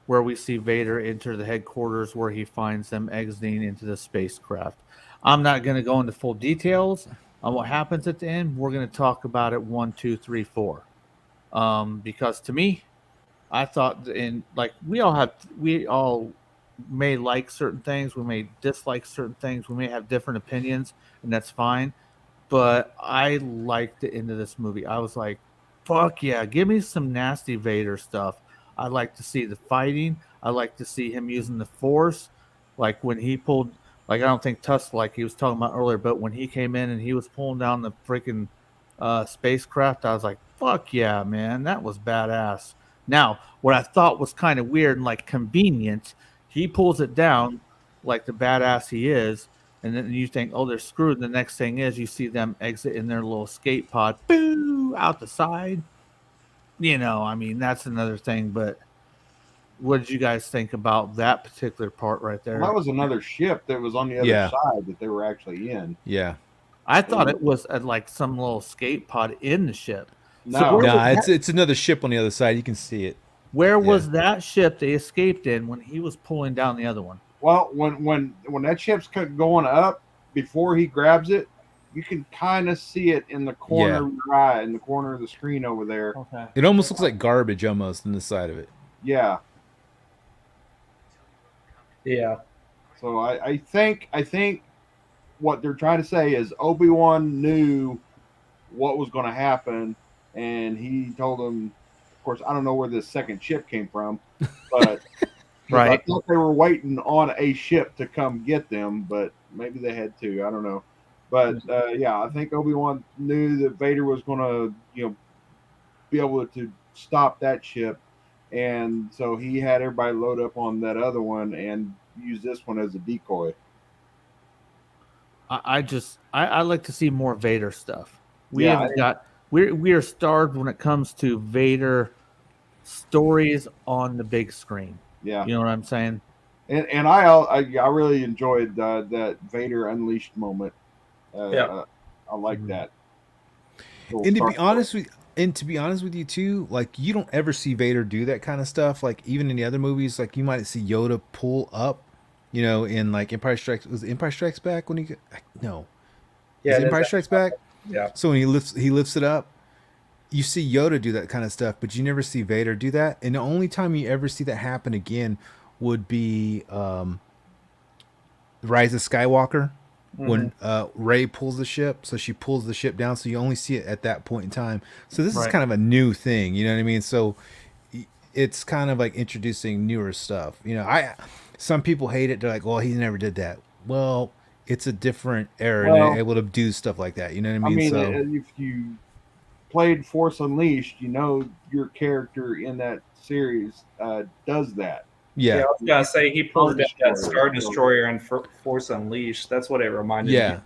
where we see Vader enter the headquarters, where he finds them exiting into the spacecraft. I'm not going to go into full details on what happens at the end. We're going to talk about it 1, 2, 3, 4. Because to me, I thought, we all may like certain things, we may dislike certain things, we may have different opinions, and that's fine. But I liked the end of this movie. I was like, fuck yeah, give me some nasty Vader stuff. I like to see the fighting. I like to see him using the Force. Like when he pulled, I don't think Tusk, like he was talking about earlier, but when he came in and he was pulling down the freaking spacecraft, I was like, fuck yeah, man, that was badass. Now, what I thought was kind of weird and like convenient, he pulls it down like the badass he is, and then you think, oh, they're screwed. The next thing is you see them exit in their little escape pod, boo, out the side. That's another thing. But what did you guys think about that particular part right there? Well, that was another ship that was on the other side that they were actually in. Yeah. I thought it was like some little escape pod in the ship. No, it's another ship on the other side. You can see it. Where was that ship they escaped in when he was pulling down the other one? Well, when that ship's going up, before he grabs it, you can kind of see it in the corner of your eye, in the corner of the screen over there. Okay. It almost looks like garbage almost on the side of it. Yeah. Yeah. So I think what they're trying to say is Obi-Wan knew what was going to happen, and he told him. Of course, I don't know where this second ship came from, but right. I thought they were waiting on a ship to come get them, but maybe they had to. I don't know. But I think Obi-Wan knew that Vader was going to, be able to stop that ship, and so he had everybody load up on that other one and use this one as a decoy. I like to see more Vader stuff. We are starved when it comes to Vader stories on the big screen. Yeah, you know what I'm saying. And I really enjoyed that Vader Unleashed moment. I like that. And to be honest with you too, like you don't ever see Vader do that kind of stuff. Like even in the other movies, like you might see Yoda pull up, in like Empire Strikes Back when Empire Strikes Back. Yeah. So when he lifts it up, you see Yoda do that kind of stuff, but you never see Vader do that. And the only time you ever see that happen again would be Rise of Skywalker, when Rey pulls the ship. So she pulls the ship down, so you only see it at that point in time. So this is kind of a new thing, you know what I mean? So it's kind of like introducing newer stuff. Some people hate it. They're like, well, he never did that. Well, it's a different era, and they're able to do stuff like that. You know what I mean? If you played Force Unleashed, your character in that series does that. Yeah, I was gonna say he pulled down that Star Destroyer in Force Unleashed. That's what it reminded me.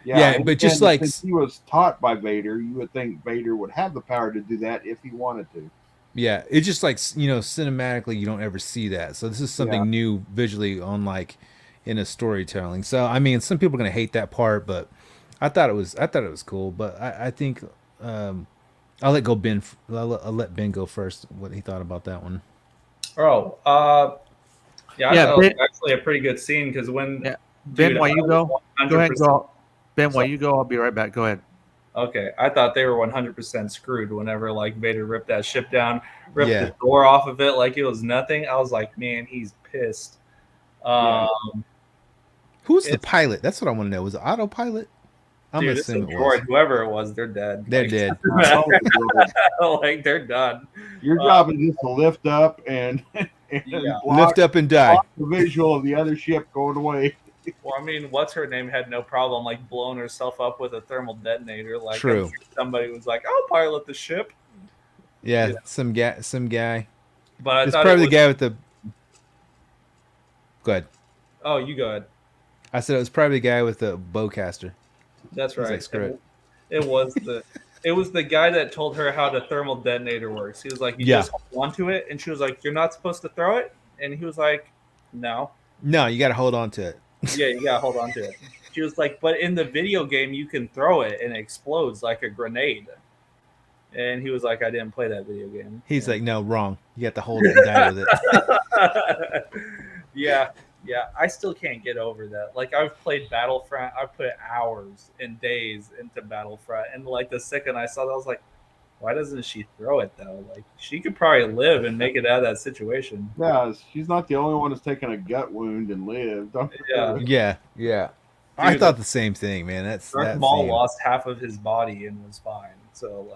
Yeah, but just like since he was taught by Vader, you would think Vader would have the power to do that if he wanted to. Yeah, it's just like cinematically, you don't ever see that. So this is something new visually on like in a storytelling. So I mean, some people are gonna hate that part, but I thought it was cool. But I think I'll let Ben. I'll let Ben go first. What he thought about that one. Oh, I thought it was actually a pretty good scene because when Ben, while you go, go ahead. Ben, while you go, I'll be right back. Go ahead. Okay, I thought they were 100% screwed whenever like Vader ripped that ship down, ripped Yeah. the door off of it like it was nothing. I was like, man, he's pissed. Yeah. Who's the It's- pilot? That's what I want to know. Was it autopilot? I'm Dude, it's a assuming it was. droid. Whoever it was, they're dead. They're Like, dead. like they're done. Your job is just to lift up and, Yeah. block, Lift up and die. block the visual of the other ship going away. Well, I mean, what's her name had no problem like blowing herself up with a thermal detonator. Like, True. I'm sure somebody was like, "I'll pilot the ship," Yeah, Yeah. some guy. but I It's thought probably it was, the guy with the. Go ahead. Oh, you go ahead. I said it was probably the guy with the bowcaster. That's He's right. like, "Screw it." It was the guy that told her how the thermal detonator works. He was like, "You Yeah. just hold onto it," and she was like, "You're not supposed to throw it," and he was like, "No." No, you got to hold on to it. Yeah, you gotta hold on to it. She was like, but in the video game, you can throw it and it explodes like a grenade. And he was like, I didn't play that video game. He's like, no, wrong. You have to hold it and die with it. yeah, I still can't get over that. Like, I've played Battlefront. I've put hours and days into Battlefront, and like the second I saw that, I was like, why doesn't she throw it though? Like, she could probably live and make it out of that situation. Yeah, she's not the only one that's taken a gut wound and lived. Yeah. Yeah. I Dude, thought the same thing, man. That's Darth that Maul scene. lost half of his body and was fine. So,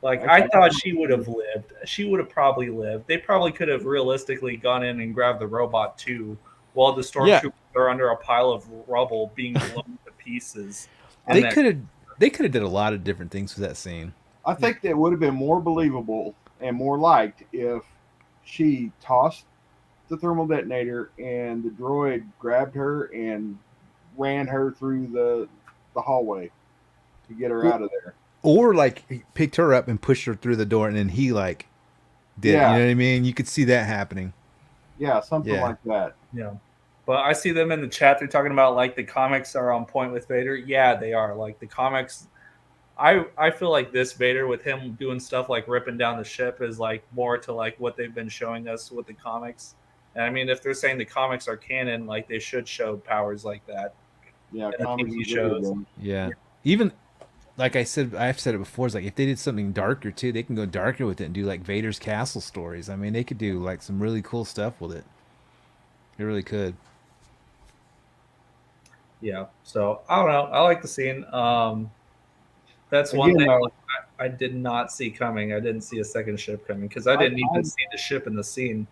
like, I thought she would have lived. She would have probably lived. They probably could have realistically gone in and grabbed the robot too, while the stormtroopers are under a pile of rubble being blown to pieces. They could have did a lot of different things with that scene. I think that would have been more believable and more liked if she tossed the thermal detonator and the droid grabbed her and ran her through the hallway to get her out of there. Or like he picked her up and pushed her through the door, and then he like did. Yeah. You know what I mean? You could see that happening. Yeah, something Yeah. like that. Yeah. But I see them in the chat. They're talking about like the comics are on point with Vader. Yeah, they are. Like the comics, I feel like this Vader with him doing stuff like ripping down the ship is like more to like what they've been showing us with the comics. And I mean, if they're saying the comics are canon, like they should show powers like that. Yeah, Yeah, comics TV and shows. video games. Yeah. Even like I've said it before, it's like if they did something darker too, they can go darker with it and do like Vader's castle stories. I mean, they could do like some really cool stuff with it. They really could. Yeah. So I don't know. I like the scene. That's one Again, thing though, I did not see coming. I didn't see a second ship coming because I didn't even see the ship in the scene.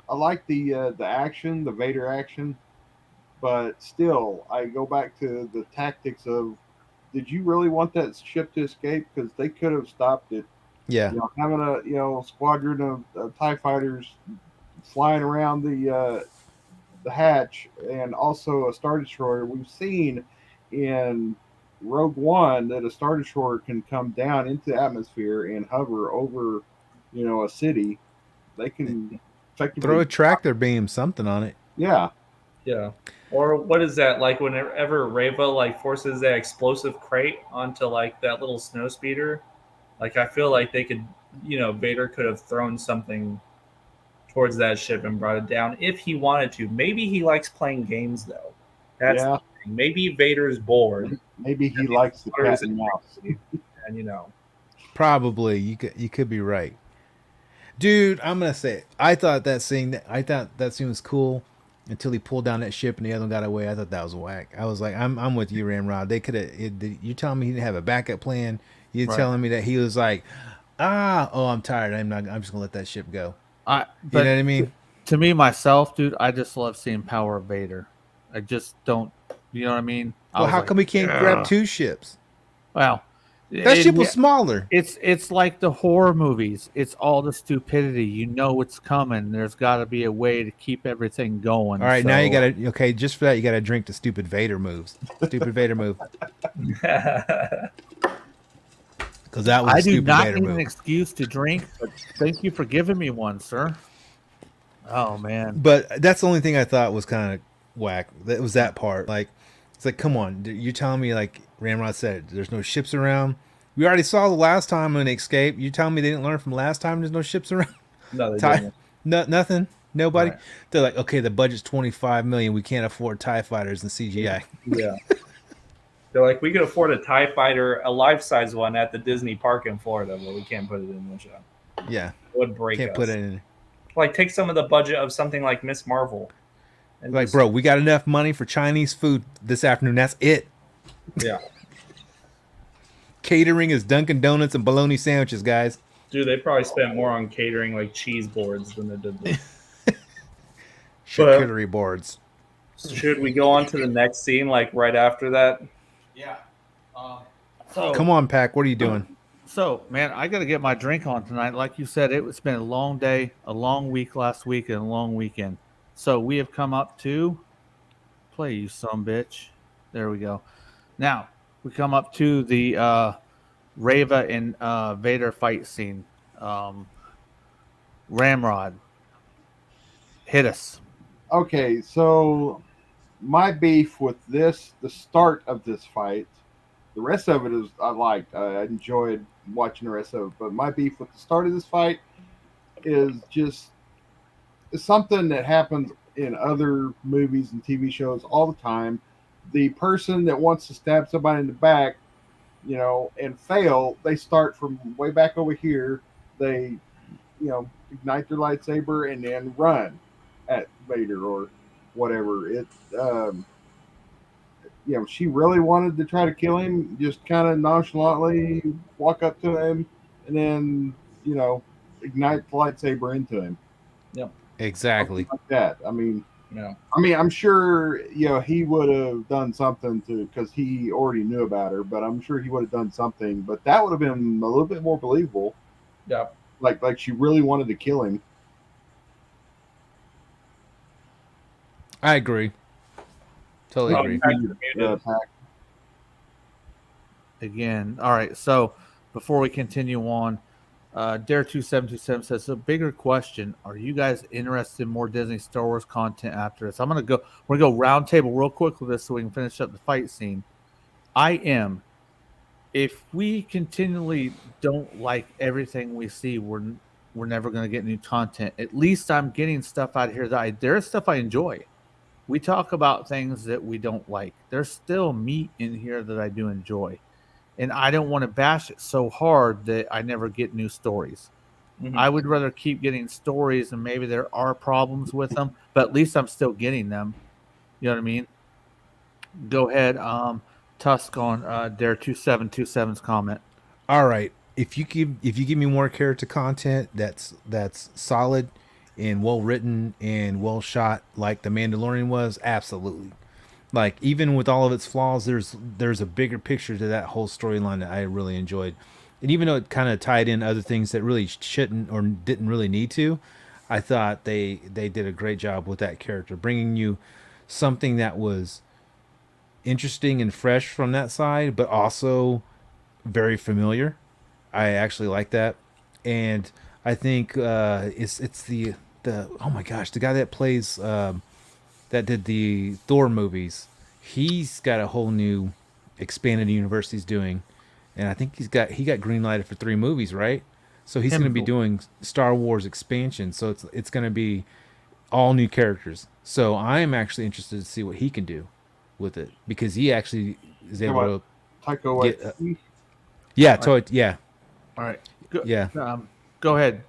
I like the action, the Vader action, but still, I go back to the tactics of, did you really want that ship to escape? Because they could have stopped it. Yeah. You know, having a squadron of TIE fighters flying around the hatch, and also a Star Destroyer. We've seen in Rogue One that a Star Destroyer can come down into the atmosphere and hover over, a city. They can effectively Throw a tractor beam, something on it. Yeah, Yeah. Or what is that like whenever Reva like forces that explosive crate onto like that little snow speeder? Like I feel like they could, Vader could have thrown something towards that ship and brought it down if he wanted to. Maybe he likes playing games though. That's yeah. the thing. Maybe Vader's bored Maybe he likes the cat and mouse. and Probably. You could be right. Dude, I'm gonna say it. I thought that scene was cool until he pulled down that ship and the other one got away. I thought that was whack. I was like, I'm with you, Ramrod. They could have. You telling me he didn't have a backup plan? You're telling me that he was like, I'm tired. I'm just gonna let that ship go. You know what I mean? To me, myself, dude, I just love seeing Power of Vader. I just don't. You know what I mean? Well, how come we can't grab two ships? Well, That ship was smaller. It's like the horror movies. It's all the stupidity. You know it's coming. There's got to be a way to keep everything going. All right, now you got to just for that you got to drink the stupid Vader moves. Stupid Vader move. Because that was I a do stupid not Vader need an move. excuse to drink, but thank you for giving me one, sir. Oh man. But that's the only thing I thought was kind of whack. That was that part. Like, it's like, come on, you're telling me, like Ramrod said, there's no ships around. We already saw the last time when they escaped. You telling me they didn't learn from last time? There's no ships around. No, they TIE, didn't. nothing. Nobody. Right. They're like, okay, the budget's $25 million. We can't afford TIE fighters and CGI. Yeah. They're like, we could afford a TIE fighter, a life-size one at the Disney park in Florida, but we can't put it in the show. Yeah, It would break can't us. put it in. Like, take some of the budget of something like Miss Marvel. And Like, bro, we got enough money for Chinese food this afternoon. That's it. Yeah. Catering is Dunkin' Donuts and bologna sandwiches, guys. Dude, they probably spent more on catering, like cheese boards, than they did this. Charcuterie boards. Should we go on to the next scene, like right after that? Yeah. So Come on, Pack. What are you doing? So, man, I got to get my drink on tonight. Like you said, it's been a long day, a long week last week, and a long weekend. So we have come up to play, you son bitch. There we go. Now we come up to the Reva and Vader fight scene. Ramrod, hit us. Okay, so my beef with this, the start of this fight, the rest of it is I liked. I enjoyed watching the rest of it, but my beef with the start of this fight is just it's something that happens in other movies and TV shows all the time. The person that wants to stab somebody in the back, and fail, they start from way back over here. They, ignite their lightsaber and then run at Vader or whatever. She really wanted to try to kill him, just kind of nonchalantly walk up to him and then, ignite the lightsaber into him. Yep. Exactly. Something like that. Yeah. I'm sure, he would have done something because he already knew about her, but I'm sure he would have done something, but that would have been a little bit more believable. Yeah. Like she really wanted to kill him. I agree. Totally agree. Pack. Again. All right. So before we continue on, Dare2727 says, a bigger question. Are you guys interested in more Disney Star Wars content after this? We're going to go round table real quick with this so we can finish up the fight scene. I am. If we continually don't like everything we see, we're never going to get new content. At least I'm getting stuff out here there is stuff I enjoy. We talk about things that we don't like. There's still meat in here that I do enjoy. And I don't want to bash it so hard that I never get new stories. Mm-hmm. I would rather keep getting stories, and maybe there are problems with them, but at least I'm still getting them. You know what I mean? Go ahead, Tusk on Dare2727's comment. All right. If you give me more character content that's solid and well written and well shot, like The Mandalorian was, absolutely. Like, even with all of its flaws, there's a bigger picture to that whole storyline that I really enjoyed. And even though it kind of tied in other things that really shouldn't or didn't really need to, I thought they did a great job with that character, bringing you something that was interesting and fresh from that side, but also very familiar. I actually like that. And I think it's the oh my gosh, the guy that plays that did the Thor movies, he's got a whole new expanded universe he's doing, and I think he got green lighted for 3 movies, right? So he's going to be doing Star Wars expansion. So it's going to be all new characters. So I'm actually interested to see what he can do with it, because he actually is able to Taika get, yeah. All right. Go ahead,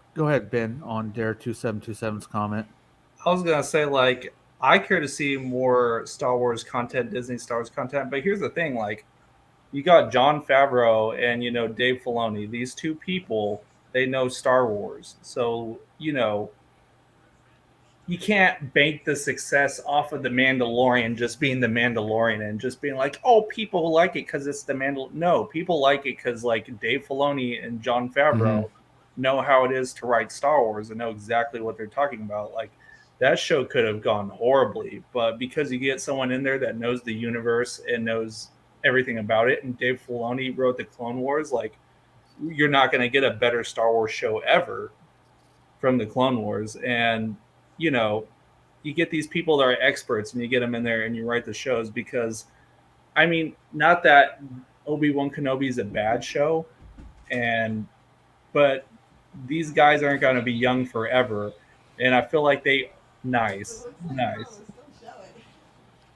Ben, on Dare2727's comment. I was gonna say, like, I care to see more Star Wars content, Disney Star Wars content, but here's the thing, like, you got Jon Favreau and Dave Filoni. These two people, they know Star Wars, so you can't bank the success off of The Mandalorian just being The Mandalorian and just being like, oh, people like it because it's The Mandalorian. No, people like it because, like, Dave Filoni and Jon Favreau know how it is to write Star Wars and know exactly what they're talking about. Like, that show could have gone horribly, but because you get someone in there that knows the universe and knows everything about it, and Dave Filoni wrote the Clone Wars, like, you're not going to get a better Star Wars show ever from the Clone Wars. And you get these people that are experts and you get them in there and you write the shows, because, I mean, not that Obi Wan Kenobi is a bad show, but these guys aren't going to be young forever. And I feel like nice.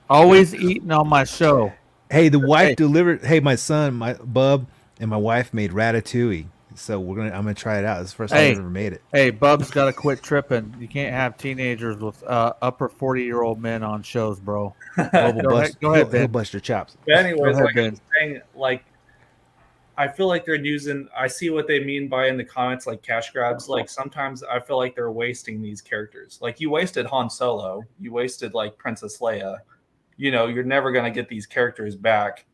Always eating on my show. Hey, the wife Hey. delivered. Hey, my son, my bub, and my wife made ratatouille. So I'm gonna try it out. It's the first time I've ever made it. Hey, Bub's got to quit tripping. You can't have teenagers with upper 40-year-old men on shows, bro. Bub will Go ahead, bust. go ahead, He'll Ben. bust your chops. But anyways, ahead, like I Ben. was saying, like I feel like they're using. I see what they mean by in the comments, like cash grabs. Like sometimes I feel like they're wasting these characters. Like you wasted Han Solo, you wasted like Princess Leia. You know, you're never gonna get these characters back.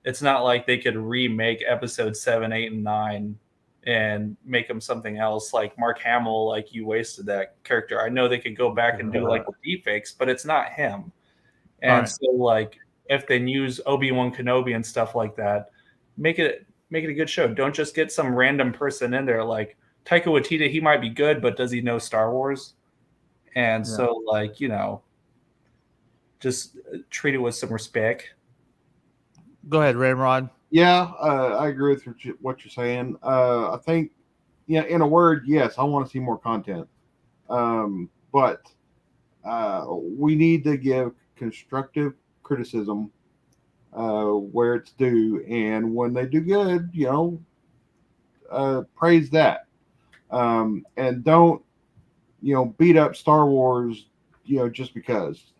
It's not like they could remake episode 7, 8, and 9 and make them something else. Like Mark Hamill, like you wasted that character. I know they could go back and do like the deepfakes, but it's not him. And Right. so like if they use Obi Wan Kenobi and stuff like that, make it a good show. Don't just get some random person in there. Like Taika Waititi, he might be good, but does he know Star Wars? And Yeah. so like, you know, just treat it with some respect. Go ahead, Ramrod. Yeah, I agree with what you're saying. I think, yeah, in a word, yes, I want to see more content. But we need to give constructive criticism where it's due, and when they do good, praise that, and don't beat up Star Wars, just because,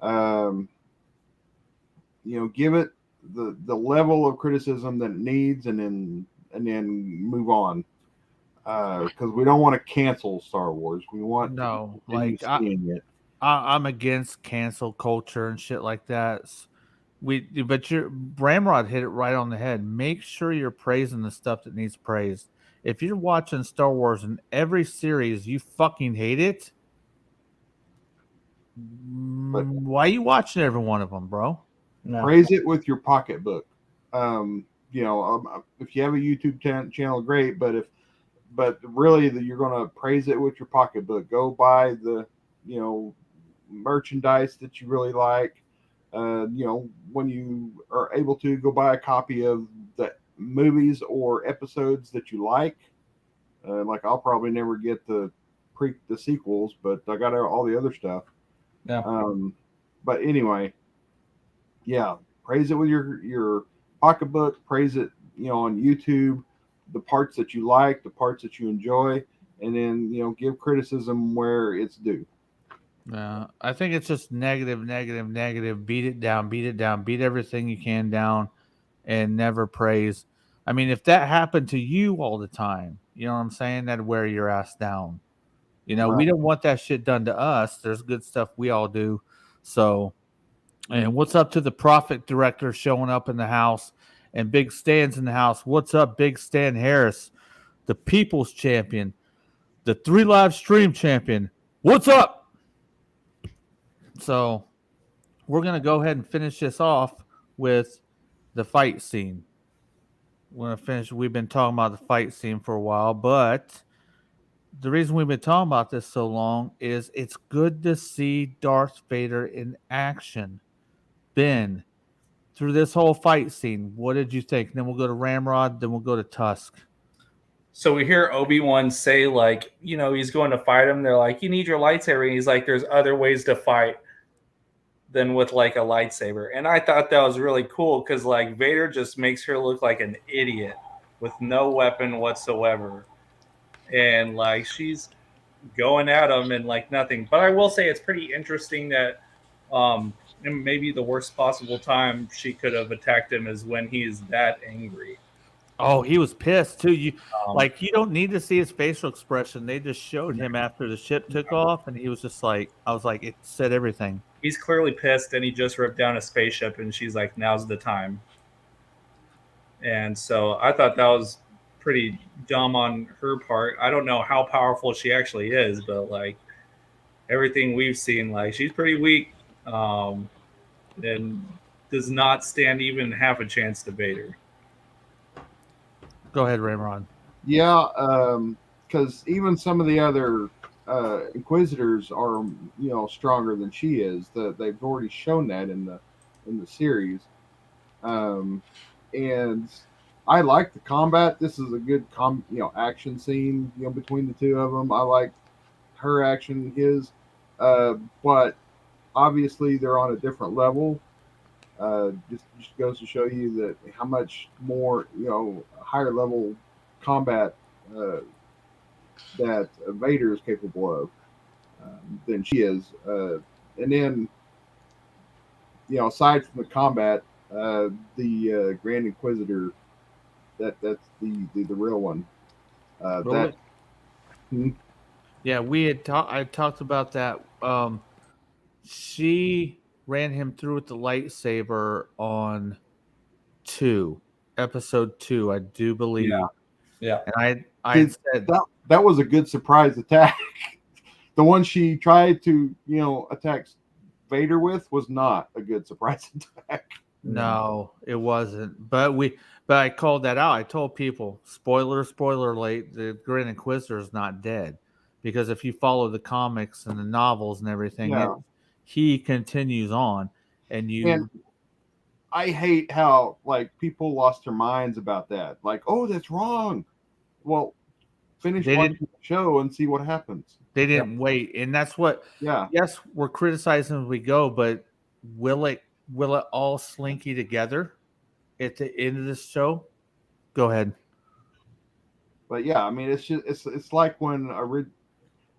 um, give it the level of criticism that it needs, and then move on, because we don't want to cancel Star Wars. We want No, to continue like seeing it. I'm against cancel culture and shit like that. But your Ramrod hit it right on the head. Make sure you're praising the stuff that needs praised. If you're watching Star Wars and every series you fucking hate it, But why are you watching every one of them, bro? No. praise it with your pocketbook. If you have a YouTube channel, great. But really, you're going to praise it with your pocketbook. Go buy the, merchandise that you really like. When you are able to, go buy a copy of the movies or episodes that you like. Like I'll probably never get the sequels, but I got all the other stuff. Yeah. But anyway, yeah, praise it with your pocketbook. Praise it, on YouTube, the parts that you like, the parts that you enjoy, and then give criticism where it's due. Yeah, I think it's just negative, negative, negative. Beat it down, beat it down, beat everything you can down, and never praise. I mean, if that happened to you all the time, you know what I'm saying? That'd wear your ass down. We Right. don't want that shit done to us. There's good stuff we all do. So, and what's up to the profit director showing up in the house and Big Stan's in the house? What's up, Big Stan Harris, the people's champion, the 3 live stream champion? What's up? So, we're going to go ahead and finish this off with the fight scene. We're going to finish. We've been talking about the fight scene for a while, but the reason we've been talking about this so long is it's good to see Darth Vader in action. Ben, through this whole fight scene, what did you think? Then we'll go to Ramrod, then we'll go to Tusk. So we hear Obi-Wan say, like, he's going to fight him. They're like, you need your lightsaber. And he's like, there's other ways to fight than with like a lightsaber. And I thought that was really cool because like Vader just makes her look like an idiot with no weapon whatsoever. And like she's going at him and like nothing. But I will say it's pretty interesting that and maybe the worst possible time she could have attacked him is when he's that angry. Oh, he was pissed too. You don't need to see his facial expression. They just showed him after the ship took off, and he was just like, I was like, it said everything. He's clearly pissed, and he just ripped down a spaceship, and she's like, now's the time. And so I thought that was pretty dumb on her part. I don't know how powerful she actually is, but like everything we've seen, like she's pretty weak, and does not stand even half a chance to Vader. Go ahead, Ramron. Yeah, because even some of the other Inquisitors are stronger than she is. They've already shown that in the series, and I like the combat. This is a good action scene between the two of them. I like her action, his, but obviously they're on a different level. Just goes to show you that how much more higher level combat uh, that Vader is capable of than she is. And then aside from the combat, the Grand Inquisitor, that's the real one. Really? That hmm, Yeah, I talked about that. She ran him through with the lightsaber on episode 2, I do believe. yeah, Yeah. And I See, said that was a good surprise attack. The one she tried to attack Vader with was not a good surprise attack. no, it wasn't. But I called that out. I told people, spoiler alert, the Grand Inquisitor is not dead. Because if you follow the comics and the novels and everything, Yeah. he continues on. And And I hate how people lost their minds about that. Like, oh, that's wrong. Well, finish They watching the show and see what happens. they didn't wait. And that's what Yeah. yes, we're criticizing as we go, but will it all slinky together at the end of this show? Go ahead. But yeah, I mean, it's like when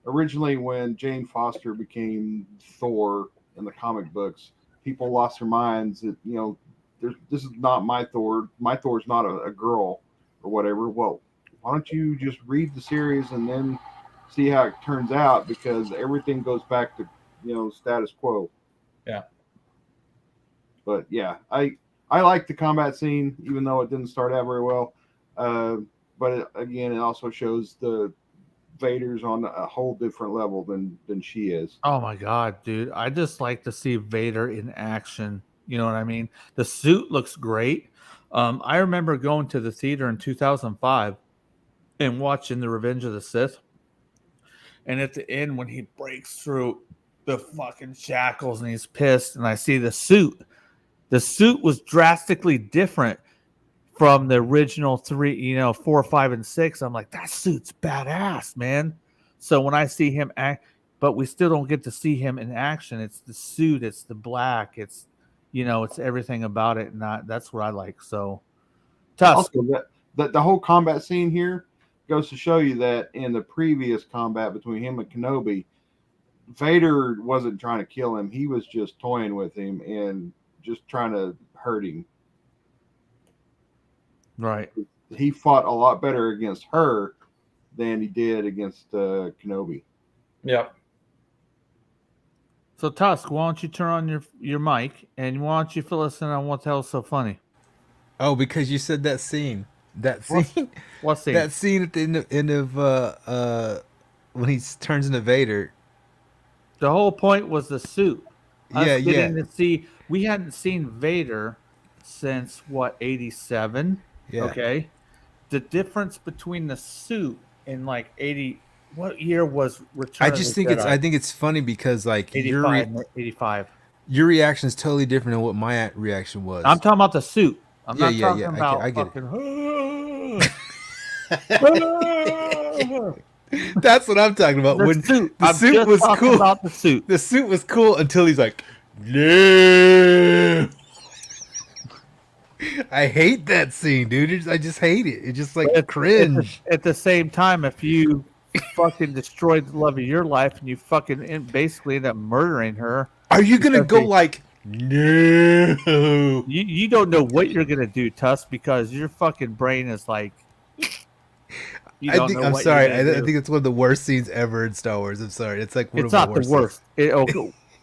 originally when Jane Foster became Thor in the comic books, people lost their minds that this is not my Thor. My Thor's not a girl or whatever. Well, why don't you just read the series and then see how it turns out, because everything goes back to status quo. Yeah. But yeah, I like the combat scene, even though it didn't start out very well. But again, it also shows the Vader's on a whole different level than she is. Oh my god, dude. I just like to see Vader in action. You know what I mean? The suit looks great. I remember going to the theater in 2005 and watching The Revenge of the Sith. And at the end, when he breaks through the fucking shackles and he's pissed, and I see the suit was drastically different from the original 3, 4, 5, and 6. I'm like, that suit's badass, man. So when I see him act, but we still don't get to see him in action. It's the suit, it's the black, it's it's everything about it, and that's what I like. So Tusk. Also, the whole combat scene here goes to show you that in the previous combat between him and Kenobi, Vader wasn't trying to kill him. He was just toying with him and just trying to hurt him. Right. He fought a lot better against her than he did against Kenobi. Yep. So Tusk, why don't you turn on your mic and why don't you fill us in on what the hell's so funny? Oh, because you said that scene. That scene. What scene? That scene at the end of when he turns into Vader. The whole point was the suit. Yeah, yeah. To see, we hadn't seen Vader since what, 87? Yeah. Okay. The difference between the suit in like 80, what year was Return? I just think I think it's funny because like 85. Your reaction is totally different than what my reaction was. I'm talking about the suit. I'm not talking yeah. about I get fucking. That's what I'm talking about. The when suit. The I'm suit just was talking cool. about the suit. The suit was cool until he's like, no. I hate that scene, dude. I just hate it. It's just like cringe. At the same time, if you fucking destroyed the love of your life and you fucking basically end up murdering her, are you gonna go like, no? You don't know what you're gonna do, Tusk, because your fucking brain is like. I'm sorry. I think it's one of the worst scenes ever in Star Wars. I'm sorry. It's like one it's of not the worst.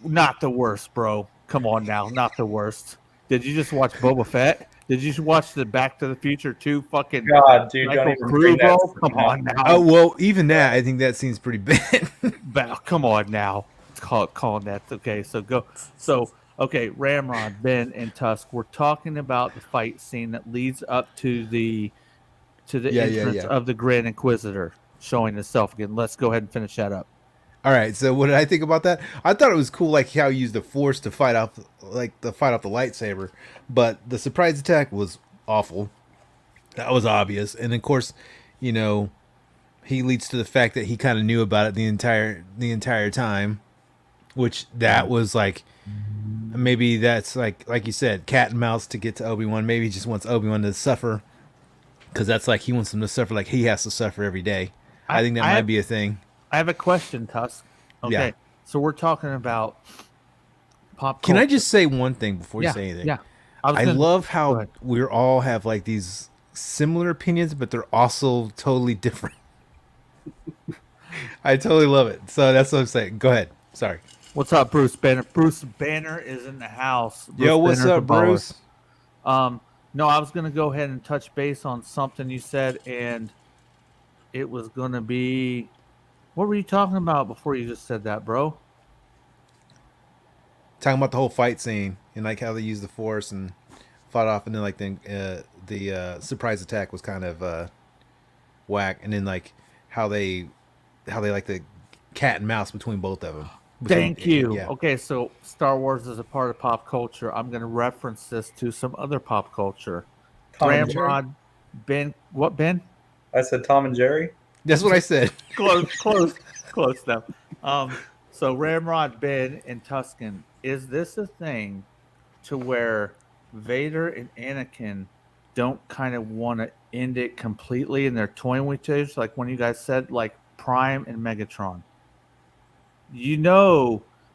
Not the worst, bro. Come on now, not the worst. Did you just watch Boba Fett? Did you watch the Back to the Future 2 fucking God, dude, Michael don't even Crew, bring that bro? Come on now. Oh well, even that I think that scene's pretty bad. Come on now. Calling that okay. So go. So okay, Ramrod, Ben, and Tusk. We're talking about the fight scene that leads up to the entrance of the Grand Inquisitor showing itself again. Let's go ahead and finish that up. All right. So what did I think about that? I thought it was cool, like how he used the Force to fight off the lightsaber, but the surprise attack was awful. That was obvious, and of course, he leads to the fact that he kind of knew about it the entire time, which that was like maybe that's like you said, cat and mouse to get to Obi-Wan. Maybe he just wants Obi-Wan to suffer because that's like he wants him to suffer like he has to suffer every day. I think that might be a thing. I have a question, Tusk. Okay, Yeah. so we're talking about pop culture. Can I just say one thing before you say anything? Yeah. I love Go how ahead. we all have like these similar opinions, but they're also totally different. I totally love it. So that's what I'm saying. Go ahead. Sorry. What's up, Bruce Banner? Bruce Banner is in the house. Yo, what's Banner's up, Bruce? No, I was gonna go ahead and touch base on something you said, and it was gonna be, what were you talking about before you just said that, bro? Talking about the whole fight scene and like how they used the Force and fought off, and then like the surprise attack was kind of whack, and then like how they like the cat and mouse between both of them. Thank you. Yeah. Okay, so Star Wars is a part of pop culture. I'm going to reference this to some other pop culture. Tom and Jerry? Ramrod, Ben, what, Ben? I said Tom and Jerry. That's what I said. Close now. So Ramrod, Ben, and Tusken, is this a thing to where Vader and Anakin don't kind of want to end it completely and they're toying with each other? Like when you guys said like Prime and Megatron. You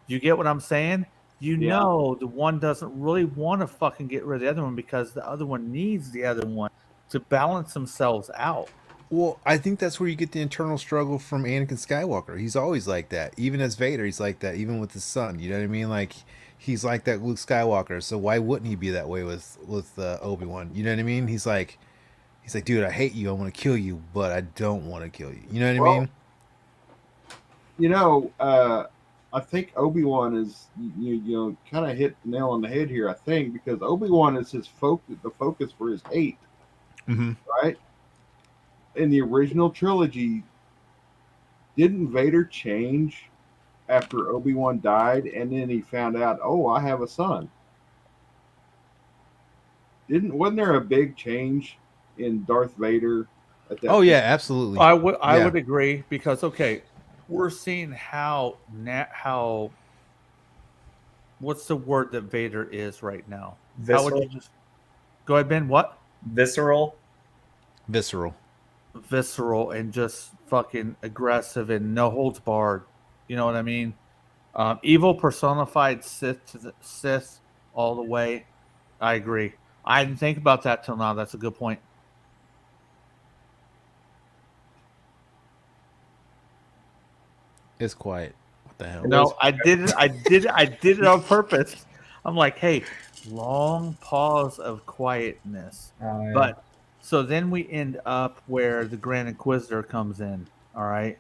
get what I'm saying? You know the one doesn't really want to fucking get rid of the other one because the other one needs the other one to balance themselves out. Well, I think that's where you get the internal struggle from Anakin Skywalker. He's always like that. Even as Vader, he's like that. Even with his son, you know what I mean? Like he's like that Luke Skywalker. So why wouldn't he be that way with Obi-Wan? You know what I mean? He's like, dude, I hate you. I want to kill you, but I don't want to kill you. You know what I mean? You know, I think Obi-Wan is you kind of hit the nail on the head here. I think because Obi-Wan is his focus, the focus for his hate, right? In the original trilogy, didn't Vader change after Obi-Wan died, and then he found out, oh, I have a son? Wasn't there a big change in Darth Vader at that? Oh yeah, absolutely. I would agree because we're seeing how what's the word that Vader is right now? How would you just go ahead, Ben? What? Visceral And just fucking aggressive and no holds barred. You know what I mean? Evil personified Sith all the way. I agree. I didn't think about that till now. That's a good point. It's quiet. What the hell? No, I did it on purpose. I'm like, hey, long pause of quietness. Oh, yeah. But so then we end up where the Grand Inquisitor comes in. All right.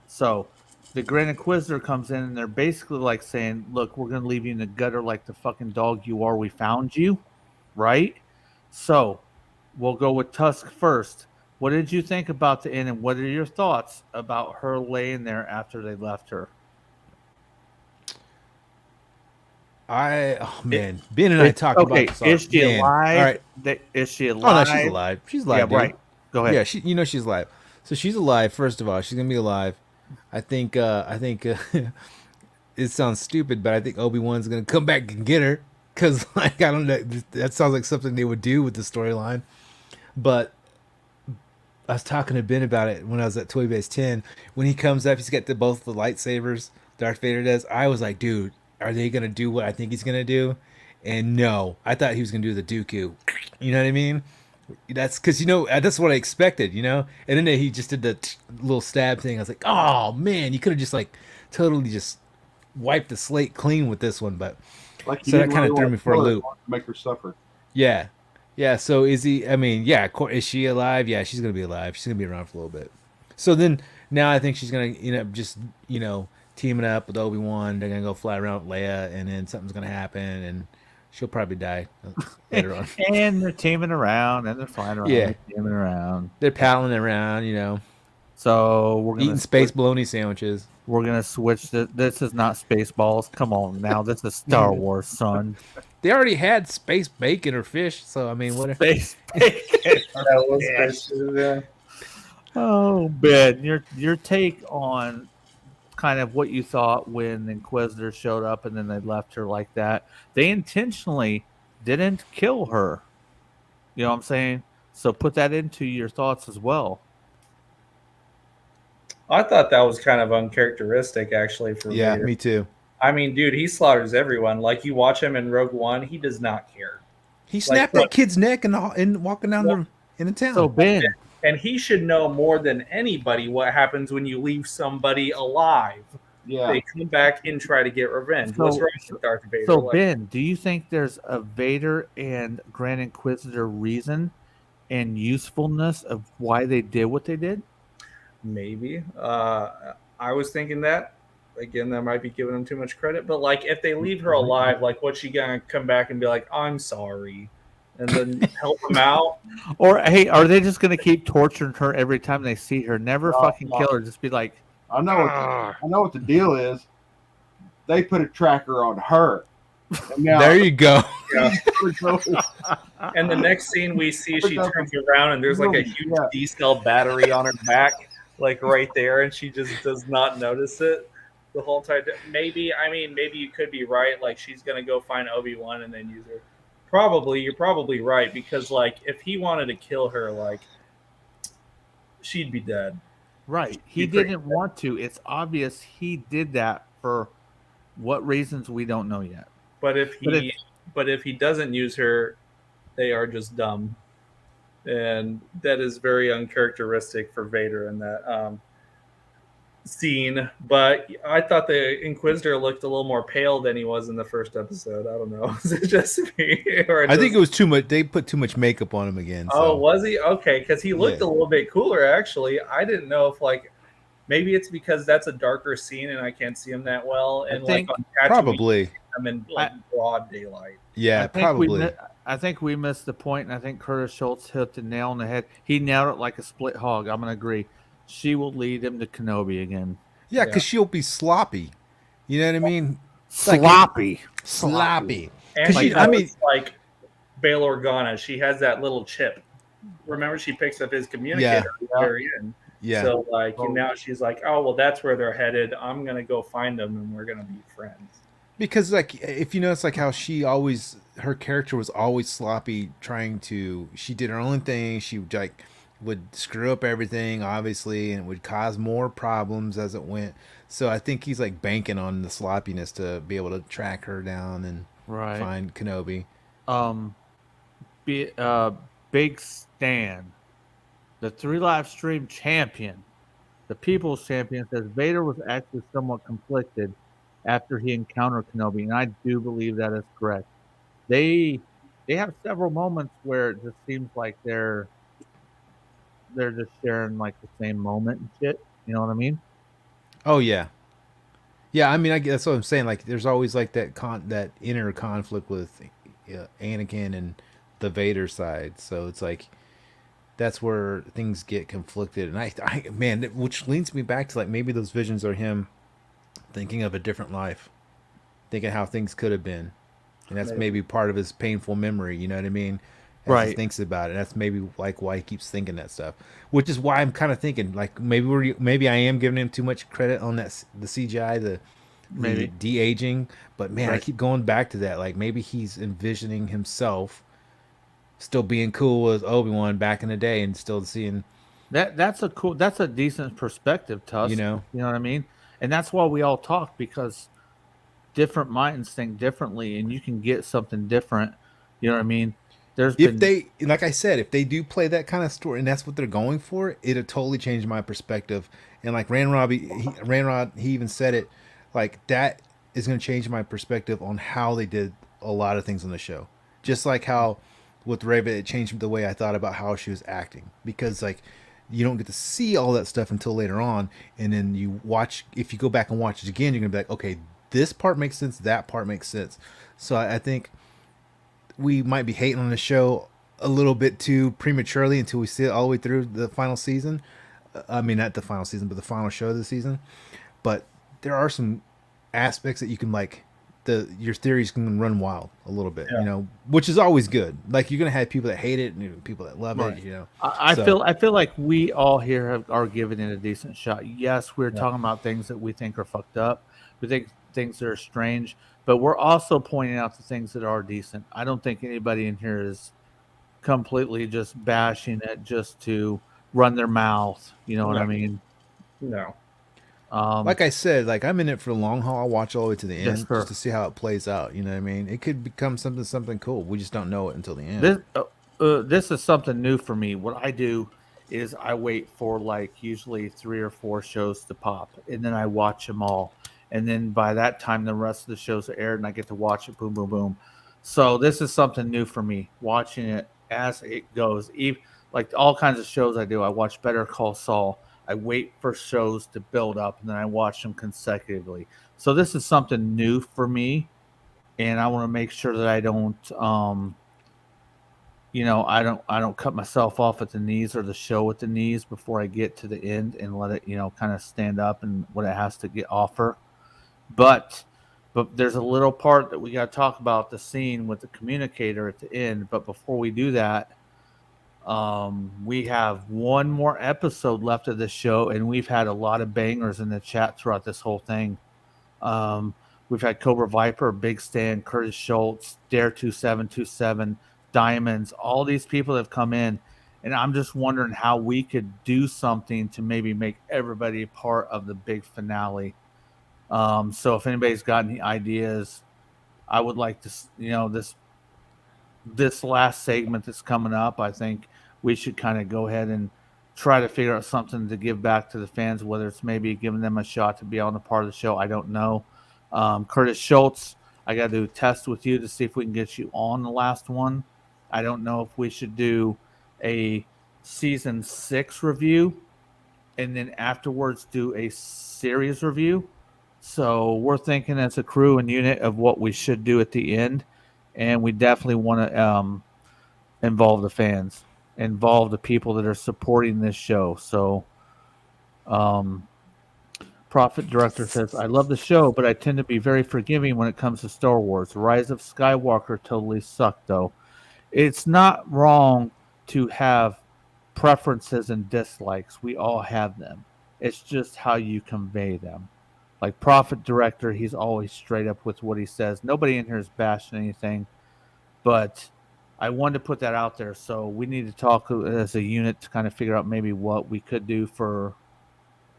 So the Grand Inquisitor comes in and they're basically like saying, look, we're going to leave you in the gutter like the fucking dog you are. We found you. Right. So we'll go with Tusk first. What did you think about the end, and what are your thoughts about her laying there after they left her? Ben and I talked about this. Is she alive? All right. Is she alive? Oh no, she's alive. She's alive. Yeah, dude. right. Go ahead. Yeah, she's alive. So she's alive. First of all, she's gonna be alive. I think it sounds stupid, but I think Obi-Wan's gonna come back and get her because, like, I don't know. That sounds like something they would do with the storyline. But I was talking to Ben about it when I was at Toy Base 10. When he comes up, he's got both the lightsabers. Darth Vader does. I was like, dude, are they gonna do what I think he's gonna do? And no, I thought he was gonna do the Dooku. You know what I mean? That's because that's what I expected. And then he just did the little stab thing. I was like, oh man, you could have just like totally just wiped the slate clean with this one. But so that kind of threw me for a loop. Make her suffer. Yeah. So is he? I mean, yeah. Is she alive? Yeah, she's gonna be alive. She's gonna be around for a little bit. So then now I think she's gonna just teaming up with Obi-Wan. They're gonna go fly around with Leia, and then something's gonna happen, and she'll probably die later on. And they're teaming around, and they're flying around. Yeah, teaming around. They're paddling around. So we're gonna eating space bologna sandwiches. We're gonna switch. This is not Spaceballs. Come on, now this is Star Wars, son. They already had space bacon or fish, so I mean, what? Space bacon. Yeah. Oh, Ben, your take on kind of what you thought when the Inquisitor showed up and then they left her like that. They intentionally didn't kill her. You know what I'm saying? So put that into your thoughts as well. I thought that was kind of uncharacteristic, actually, for Yeah, Vader. me too. I mean, dude, he slaughters everyone. Like, you watch him in Rogue One, he does not care. He snapped that kid's neck and walking down in the town. So Ben, And he should know more than anybody what happens when you leave somebody alive. Yeah. They come back and try to get revenge. So- What's wrong with Darth Vader? so Like, Ben, do you think there's a Vader and Grand Inquisitor reason and usefulness of why they did what they did? maybe. I was thinking that. Again, that might be giving them too much credit. But, like, if they leave her alive, like, what's she going to come back and be like, I'm sorry, and then help them out? Or hey, are they just gonna keep torturing her every time they see her? Never No, fucking no. kill her. Just be like, I know what the deal is. They put a tracker on her. And now There you go. And the next scene we see, she turns around and there's like a huge Yeah. D-cell battery on her back, like right there, and she just does not notice it the whole time. Maybe you could be right. Like, she's gonna go find Obi-Wan and then use her. Probably, you're probably right, because like if he wanted to kill her, like she'd be dead. right. He You think didn't want to. It's obvious he did that for what reasons we don't know yet. But if But he doesn't use her, they are just dumb, and that is very uncharacteristic for Vader in that scene. But I thought the Inquisitor looked a little more pale than he was in the first episode. I don't know. Is it just me? Or I think it was too much. They put too much makeup on him again. Oh, So. was he? Okay, because he looked a little bit cooler, actually. I didn't know if, like, maybe it's because that's a darker scene and I can't see him that well. And, think like, on Tatooine, Probably. I'm in, like, broad daylight. Yeah, probably. I think we missed the point, and I think Curtis Schultz hit the nail on the head. He nailed it like a split hog. I'm gonna agree. She will lead him to Kenobi again. Yeah, because she'll be sloppy. You know what I mean? Sloppy. Sloppy. And 'Cause she she- I mean- looks like Bail Organa. She has that little chip. Remember, she picks up his communicator at the very end. Yeah. So, like, and now she's like, oh, well, that's where they're headed. I'm going to go find them, and we're going to be friends. Because, like, if you notice, like, how her character was always sloppy, she did her own thing. She, like, would screw up everything, obviously, and it would cause more problems as it went. So I think he's, like, banking on the sloppiness to be able to track her down and find Kenobi. Big Stan, the 3 live stream champion, the people's champion, says Vader was actually somewhat conflicted after he encountered Kenobi, and I do believe that is correct. They have several moments where it just seems like they're just sharing like the same moment and shit. You know what I mean? Oh, yeah. Yeah, I mean, I guess that's what I'm saying. Like, there's always, like, that inner conflict with Anakin and the Vader side. So it's like, that's where things get conflicted. And I man, which leads me back to, like, maybe those visions are him thinking of a different life, thinking how things could have been. And that's maybe part of his painful memory, you know what I mean? As he thinks about it. That's maybe, like, why he keeps thinking that stuff. Which is why I'm kind of thinking, like, maybe I am giving him too much credit on the CGI, the de-aging. But, man, I keep going back to that. Like, maybe he's envisioning himself still being cool with Obi-Wan back in the day and still seeing... That's a decent perspective, Tusk. You know what I mean? And that's why we all talk, because different minds think differently, and you can get something different. You know what I mean? Like I said, if they do play that kind of story and that's what they're going for, it'll totally change my perspective. And like Ranrod, he even said it, like, that is going to change my perspective on how they did a lot of things on the show. Just like how with Reva, it changed the way I thought about how she was acting, because, like, you don't get to see all that stuff until later on. And then if you go back and watch it again, you're going to be like, okay, this part makes sense. That part makes sense. So I think we might be hating on the show a little bit too prematurely until we see it all the way through the final season. I mean, not the final season, but the final show of the season. But there are some aspects that you can, like, your theories can run wild a little bit, Yeah. you know, which is always good. Like you're gonna have people that hate it and people that love Right. it, you know. I So- feel like we all here are giving it a decent shot. Yes, we're Yeah. talking about things that we think are fucked up. We think things that are strange, but we're also pointing out the things that are decent. I don't think anybody in here is completely just bashing it just to run their mouth. You know what I No. mean? No. Like I said, like I'm in it for the long haul. I'll watch all the way to the Yes, end sir. just to see how it plays out. You know what I mean? It could become something cool. We just don't know it until the end. This is something new for me. What I do is I wait for like usually 3 or 4 shows to pop, and then I watch them all. And then by that time, the rest of the shows are aired, and I get to watch it. Boom, boom, boom. So this is something new for me. Watching it as it goes, like all kinds of shows I do. I watch Better Call Saul. I wait for shows to build up, and then I watch them consecutively. So this is something new for me, and I want to make sure that I don't. I don't cut myself off at the knees or the show at the knees before I get to the end and let it, kind of stand up and what it has to get offer. But there's a little part that we got to talk about, the scene with the communicator at the end. But before we do that, we have one more episode left of this show, and we've had a lot of bangers in the chat throughout this whole thing. We've had Cobra Viper, Big Stan, Curtis Schultz, Dare 2727, Diamonds. All these people have come in, and I'm just wondering how we could do something to maybe make everybody a part of the big finale. So if anybody's got any ideas, I would like to, this last segment that's coming up, I think we should kind of go ahead and try to figure out something to give back to the fans, whether it's maybe giving them a shot to be on a part of the show. I don't know. Curtis Schultz, I got to do a test with you to see if we can get you on the last one. I don't know if we should do a season 6 review and then afterwards do a series review. So we're thinking as a crew and unit of what we should do at the end. And we definitely want to involve the fans, involve the people that are supporting this show. So Prophet Director says, I love the show, but I tend to be very forgiving when it comes to Star Wars. Rise of Skywalker totally sucked, though. It's not wrong to have preferences and dislikes. We all have them. It's just how you convey them. Like Prophet Director, he's always straight up with what he says. Nobody in here is bashing anything, but I wanted to put that out there. So we need to talk as a unit to kind of figure out maybe what we could do for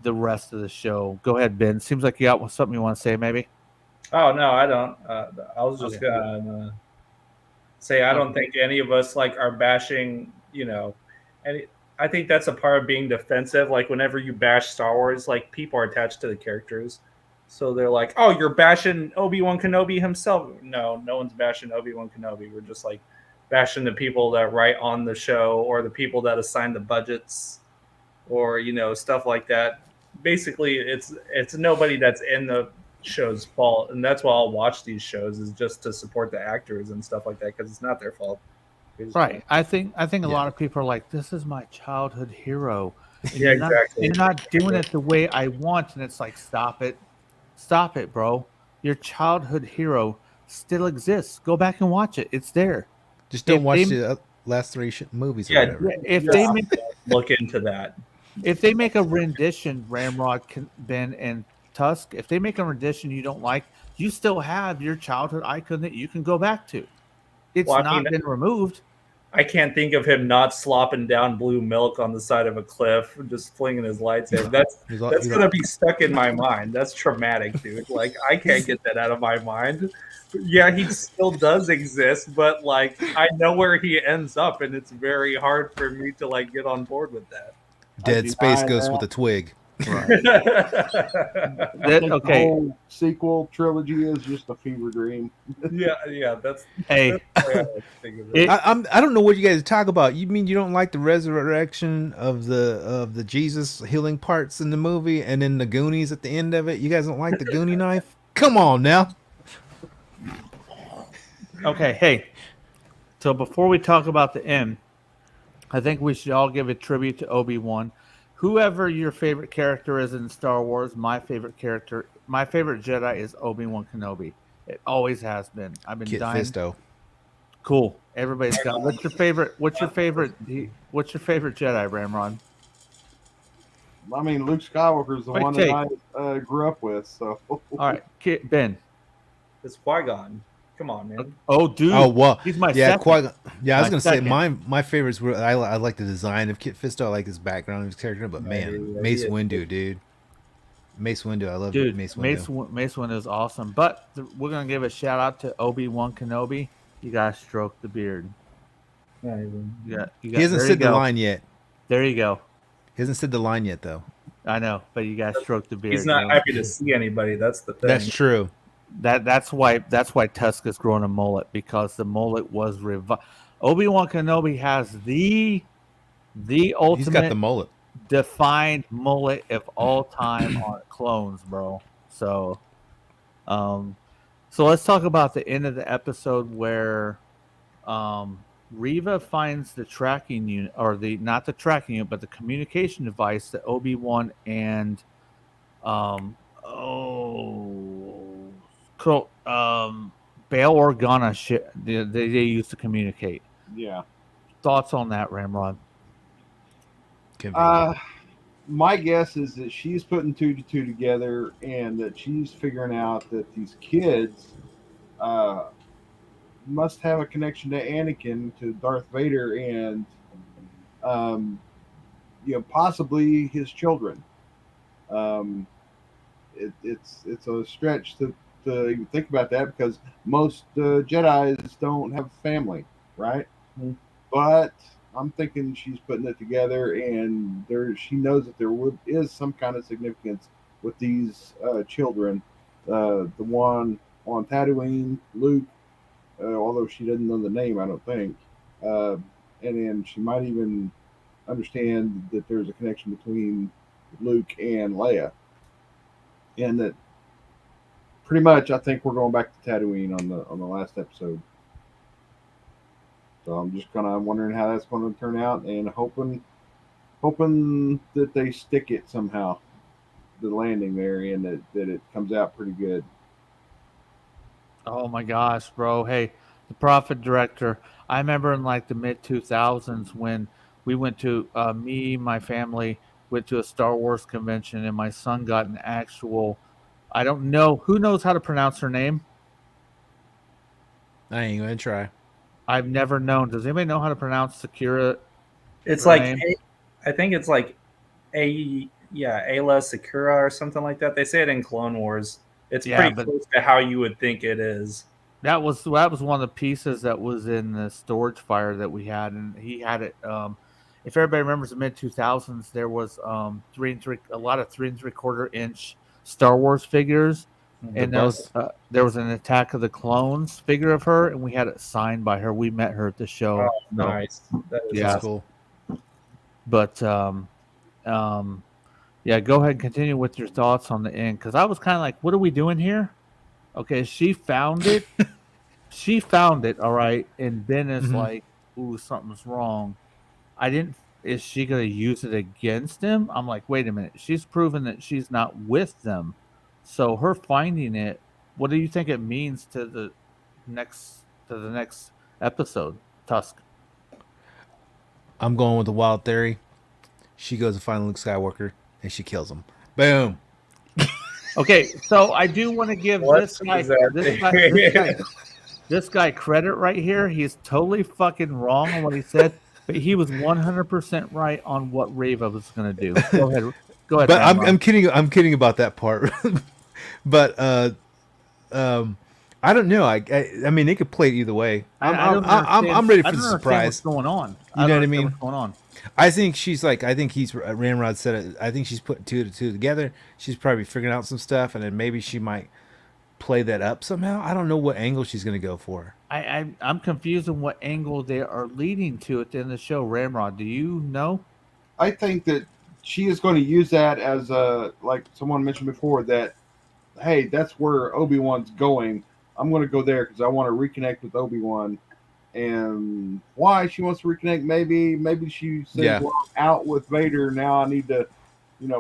the rest of the show. Go ahead, Ben. Seems like you got something you want to say, maybe. Oh no, I don't. I was just Okay. gonna say I don't think any of us like are bashing. And I think that's a part of being defensive. Like whenever you bash Star Wars, like people are attached to the characters, so they're like, "Oh, you're bashing Obi Wan Kenobi himself." No one's bashing Obi Wan Kenobi. We're just like bashing the people that write on the show or the people that assign the budgets or stuff like that. Basically, it's nobody that's in the show's fault, and that's why I'll watch these shows is just to support the actors and stuff like that because it's not their fault. Right. I think a lot of people are like, this is my childhood hero. And Yeah, exactly. You're not doing it the way I want. And it's like, stop it, bro. Your childhood hero still exists. Go back and watch it. It's there. Just don't watch the last 3 movies or whatever. If they make look into that. If they make a rendition, Ramrod, Ben, and Tusk, if they make a rendition you don't like, you still have your childhood icon that you can go back to. It's not been removed. I can't think of him not slopping down blue milk on the side of a cliff, just flinging his lightsaber. That's gonna be stuck in my mind. That's traumatic, dude. Like I can't get that out of my mind. Yeah, he still does exist, but like I know where he ends up, and it's very hard for me to like get on board with that. Dead Space Ghost with a twig. Right. Okay. The whole sequel trilogy is just a fever dream. Yeah. That's hey. I don't know what you guys talk about. You mean you don't like the resurrection of the Jesus healing parts in the movie, and then the Goonies at the end of it? You guys don't like the Goonie knife? Come on now. Okay. Hey. So before we talk about the end, I think we should all give a tribute to Obi Wan. Whoever your favorite character is in Star Wars, my favorite Jedi is Obi Wan Kenobi. It always has been. I've been Kit dying. Fisto. Cool. Everybody's got. What's your favorite? What's your favorite Jedi, Ramron? I mean, Luke Skywalker is the Quick one take. that I grew up with. So All right, Ben. It's Qui-Gon. Come on, man. Oh, dude. Oh well, He's my yeah, second. yeah. I was My gonna say second. my favorites were I like the design of Kit Fisto. I like his background, his character, but man, Yeah, Mace yeah. Windu, dude. Mace Windu, I love Dude, Mace Windu. Mace Windu is awesome. But we're gonna give a shout out to Obi Wan Kenobi. You gotta stroke the beard. Not even. He hasn't there said you the go. line yet. There you go. He hasn't said the line yet, though. I know, but you gotta stroke the beard. He's not man. happy to see anybody. That's the thing. That's true. That's why Tusk is growing a mullet, because the mullet was Obi Wan Kenobi has the ultimate He's got the mullet. defined mullet of all time on clones, bro. So let's talk about the end of the episode where Reva finds the tracking unit, or not the tracking unit, but the communication device that Obi-Wan and Bail Organa they used to communicate. yeah. Thoughts on that, Ramrod? My guess is that she's putting 2 to 2 together, and that she's figuring out that these kids must have a connection to Anakin, to Darth Vader, and possibly his children. It's a stretch to even think about that, because most Jedis don't have family, right? Mm-hmm. But I'm thinking she's putting it together, and she knows that there is some kind of significance with these children. The one on Tatooine, Luke, although she doesn't know the name, I don't think. And then she might even understand that there's a connection between Luke and Leia. And that pretty much, I think we're going back to Tatooine on the last episode. So I'm just kind of wondering how that's going to turn out, and hoping that they stick it somehow, the landing there, and that it comes out pretty good. Oh my gosh, bro. Hey, the Prophet Director. I remember in like the mid 2000s when we went to my family went to a Star Wars convention, and my son got an actual. I don't know who knows how to pronounce her name. I ain't gonna try. I've never known. Does anybody know how to pronounce Sakura? It's her like name? I think it's like Ayla Sakura or something like that. They say it in Clone Wars. It's Yeah, pretty but- close to how you would think it is. That was one of the pieces that was in the storage fire that we had, and he had it. If everybody remembers the mid 2000s, there was a lot of 3 3/4 inch Star Wars figures, and there was an Attack of the Clones figure of her, and we had it signed by her. We met her at the show. Oh, nice. That is Yeah. That's cool. But yeah, go ahead and continue with your thoughts on the end, because I was kind of like, what are we doing here? Okay, she found it. She found it, all right, and Ben is like, ooh, something's wrong. Is she going to use it against him? I'm like, wait a minute. She's proven that she's not with them. So her finding it, what do you think it means to the next episode, Tusk? I'm going with the wild theory. She goes to find Luke Skywalker and she kills him. Boom. Okay, so I do want to give this guy credit right here. He's totally fucking wrong on what he said, but he was 100% right on what Reva was going to do. Go ahead. But I'm kidding. I'm kidding about that part. But I don't know. I mean, they could play it either way. I'm ready for the surprise. What's going on? You know what I mean? What's going on? I think Ramrod said it. I think she's putting 2 to 2 together. She's probably figuring out some stuff, and then maybe she might play that up somehow. I don't know what angle she's going to go for. I'm confused on what angle they are leading to at the end of the show. Ramrod, do you know? I think that she is going to use that as like someone mentioned before, that, hey, that's where Obi-Wan's going. I'm going to go there because I want to reconnect with Obi-Wan. And why she wants to reconnect, maybe she said, well, I'm out with Vader, now I need to,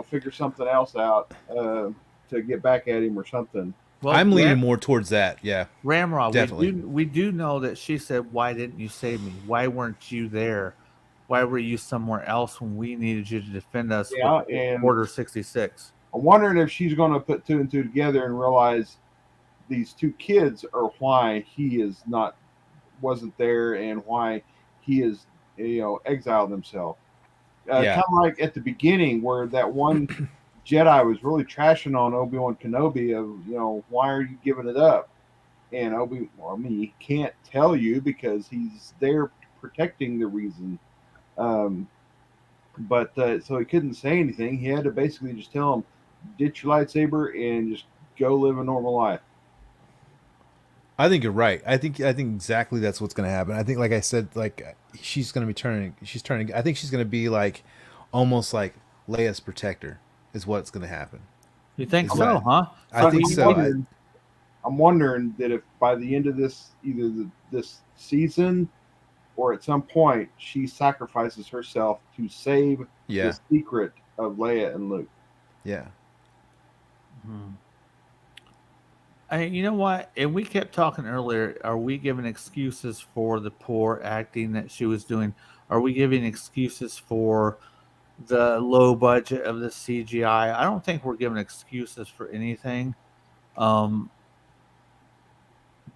figure something else out to get back at him or something. Well, I'm leaning more towards that. Yeah, Ramrod, definitely. we do know that she said, "Why didn't you save me? Why weren't you there? Why were you somewhere else when we needed you to defend us with Yeah, and Order 66?" I'm wondering if she's going to put two and two together and realize these two kids are why he is not wasn't there and why he is exiled himself. Yeah, Kind of like at the beginning where that one Jedi was really trashing on Obi Wan Kenobi of why are you giving it up? And I mean, he can't tell you because he's there protecting the reason. Um, but so he couldn't say anything. He had to basically just tell him, ditch your lightsaber and just go live a normal life. I think you're right. I think exactly that's what's going to happen. I think, like I said, like she's going to be turning. She's turning. I think she's going to be like, almost like Leia's protector is what's going to happen. You think Is so, what huh? I think I'm so. wondering, I'm wondering that if by the end of this, either this season or at some point, she sacrifices herself to save Yeah, the secret of Leia and Luke. yeah. Hmm. You know what? And we kept talking earlier. Are we giving excuses for the poor acting that she was doing? Are we giving excuses for the low budget of the CGI? I don't think we're giving excuses for anything. Um,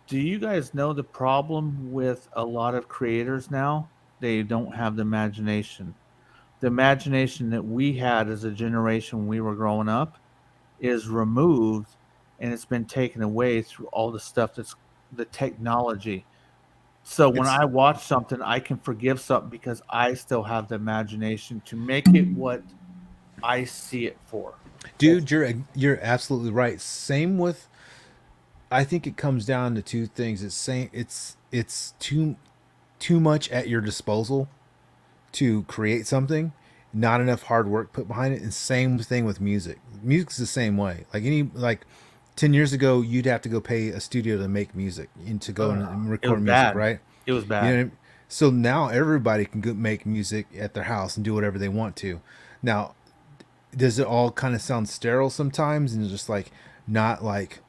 do you guys know the problem with a lot of creators now? They don't have the imagination. The imagination that we had as a generation when we were growing up is removed, and it's been taken away through all the stuff that's the technology. So when It's I watch something, I can forgive something because I still have the imagination to make it what I see it for. dude, you're absolutely right. Same with. I think it comes down to two things. It's too much at your disposal to create something, not enough hard work put behind it. And same thing with music. Music's the same way. Like 10 years ago, you'd have to go pay a studio to make music and to go and It was record music, bad. right? It was You know bad. what I mean? So now everybody can go make music at their house and do whatever they want to. Now, does it all kind of sound sterile sometimes and just like not like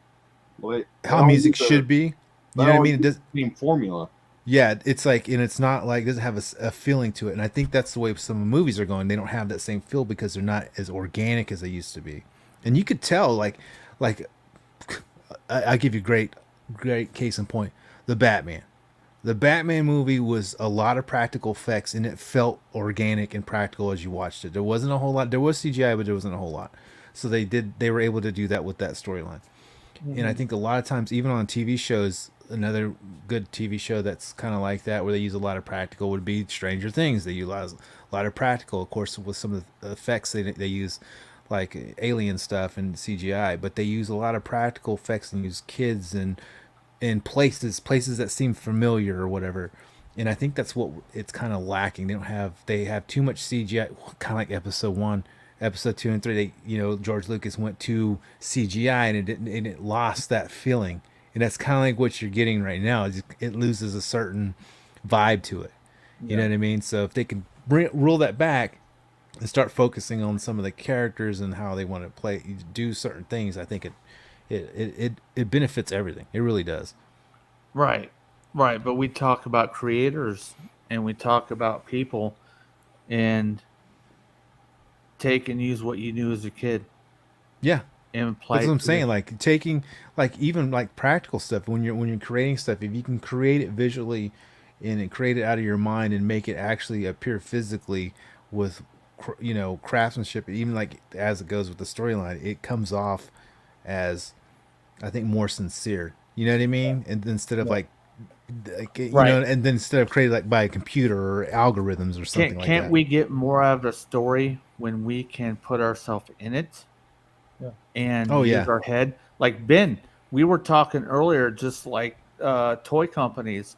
Well, they how all music use should be? they You know what I all mean? use It does. the same formula. Yeah, it's like, and it's not like, it doesn't have a feeling to it. And I think that's the way some movies are going. They don't have that same feel because they're not as organic as they used to be. And you could tell, like I give you great case in point, the Batman. The Batman movie was a lot of practical effects, and it felt organic and practical as you watched it. There wasn't a whole lot. There was CGI, but there wasn't a whole lot. So they were able to do that with that storyline. And I think a lot of times, even on TV shows, another good TV show that's kind of like that, where they use a lot of practical, would be Stranger Things. They use a lot of practical, of course, with some of the effects they use, like alien stuff and CGI. But they use a lot of practical effects and use kids and in places that seem familiar or whatever. And I think that's what it's kind of lacking. They have too much CGI, kind of like episode 1, episode 2 and 3. George Lucas went to CGI and it lost that feeling. And that's kind of like what you're getting right now. It loses a certain vibe to it. You know what I mean? So if they can rule that back and start focusing on some of the characters and how they want to do certain things, I think it benefits everything. It really does. Right. Right. But we talk about creators and we talk about people and take and use what you knew as a kid Yeah, and apply that's what it I'm to the saying. Like taking, like even like practical stuff when you're creating stuff. If you can create it visually, and create it out of your mind and make it actually appear physically with, craftsmanship. Even like as it goes with the storyline, it comes off as, I think, more sincere. You know what I mean? And instead of right. and then instead of created like by a computer or algorithms or something like Can't that. we get more out of the story when we can put ourselves in it and Oh use yeah, our head? Like Ben, we were talking earlier, just like toy companies,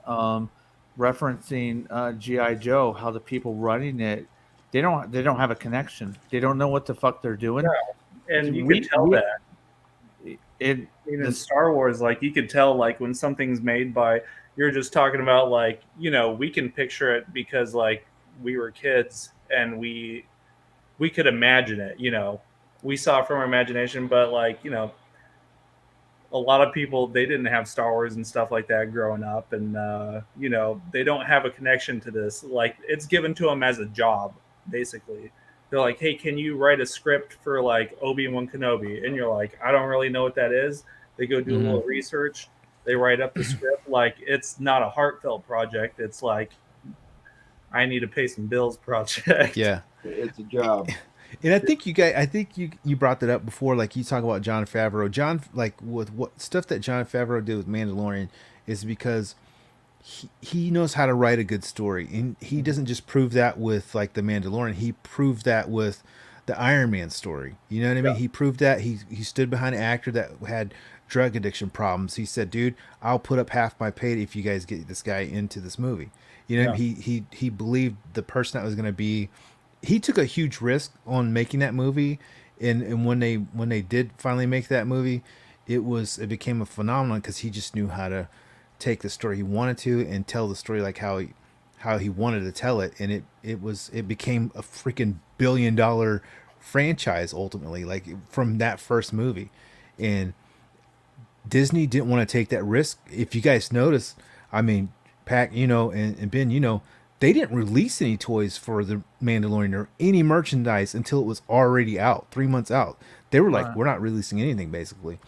referencing GI Joe, how the people running it, they don't have a connection. They don't know what the fuck they're doing. And you could tell We that. it Even this Star Wars, like you could tell, like when something's made by, you're just talking about, like, we can picture it because like we were kids and we could imagine it. We saw it from our imagination, but like a lot of people, they didn't have Star Wars and stuff like that growing up, and you know, they don't have a connection to this. Like, it's given to them as a job, basically. They're like, hey, can you write a script for like Obi Wan Kenobi? And you're like, I don't really know what that is. They go do a little research. They write up the script. Like, it's not a heartfelt project. It's like, I need to pay some bills project. Yeah. It's a job. And I think you brought that up before. Like, you talk about Jon Favreau. Like, with what stuff that Jon Favreau did with Mandalorian is because he knows how to write a good story, and he doesn't just prove that with like the Mandalorian. He proved that with the Iron Man story. You know what I mean? He proved that he stood behind an actor that had drug addiction problems. He said, "Dude, I'll put up half my pay if you guys get this guy into this movie." You know, he believed the person that was going to be. He took a huge risk on making that movie, and when they did finally make that movie, it became a phenomenon because he just knew how to take the story he wanted to and tell the story like how he wanted to tell it, and it became a freaking billion-dollar franchise ultimately, like from that first movie. And Disney didn't want to take that risk. If you guys notice, I mean, Pac, you know, and Ben, you know, they didn't release any toys for the Mandalorian or any merchandise until it was already out, 3 months out. They were like, we're not releasing anything, basically,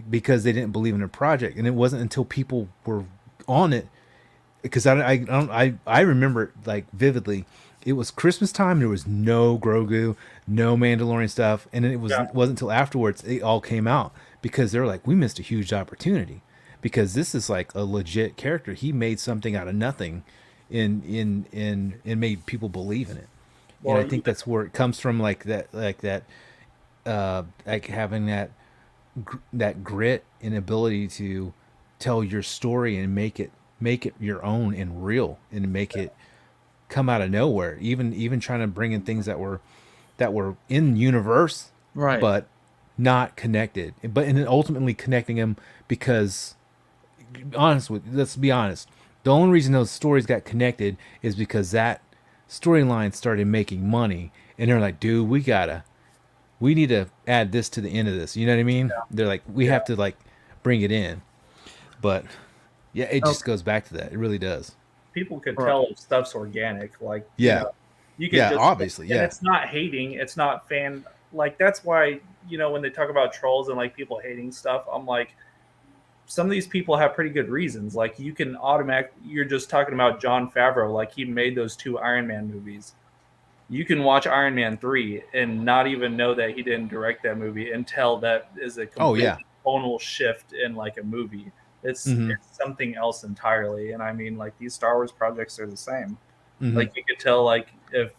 because they didn't believe in the project. And it wasn't until people were on it, because I remember it like vividly. It was Christmas time. There was no Grogu, no Mandalorian stuff, and then it wasn't until afterwards it all came out, because they're like, we missed a huge opportunity, because this is like a legit character. He made something out of nothing, and made people believe in it. Well, and I think that's where it comes from, like having that grit and ability to tell your story and make it your own and real, and make it come out of nowhere. Even trying to bring in things that were in universe, right, but not connected, and then ultimately connecting them, because let's be honest, the only reason those stories got connected is because that storyline started making money, and they're like, dude, we need to add this to the end of this. You know what I mean? Yeah. They're like, we have to like bring it in. But yeah, it just goes back to that. It really does. People could tell if stuff's organic. Like, yeah, you can just, obviously, and it's not hating. It's not fan. Like, that's why, you know, when they talk about trolls and like people hating stuff, I'm like, some of these people have pretty good reasons. Like, you can you're just talking about Jon Favreau. Like, he made those 2 Iron Man movies. You can watch Iron Man 3 and not even know that he didn't direct that movie, and tell that is a complete tonal shift in like a movie. It's something else entirely. And I mean, like, these Star Wars projects are the same. Like, you could tell, like, if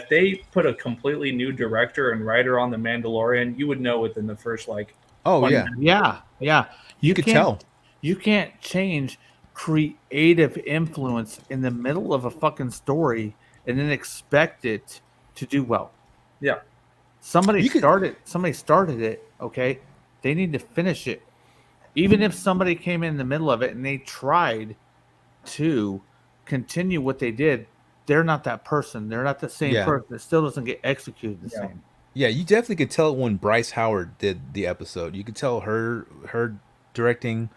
they put a completely new director and writer on The Mandalorian, you would know within the first like. Yeah. You could tell. You can't change creative influence in the middle of a fucking story and then expect it to do well. Yeah. Somebody started it, okay? They need to finish it. Even if somebody came in the middle of it and they tried to continue what they did, they're not that person. They're not the same person. It still doesn't get executed the same. Yeah, you definitely could tell when Bryce Howard did the episode. You could tell her directing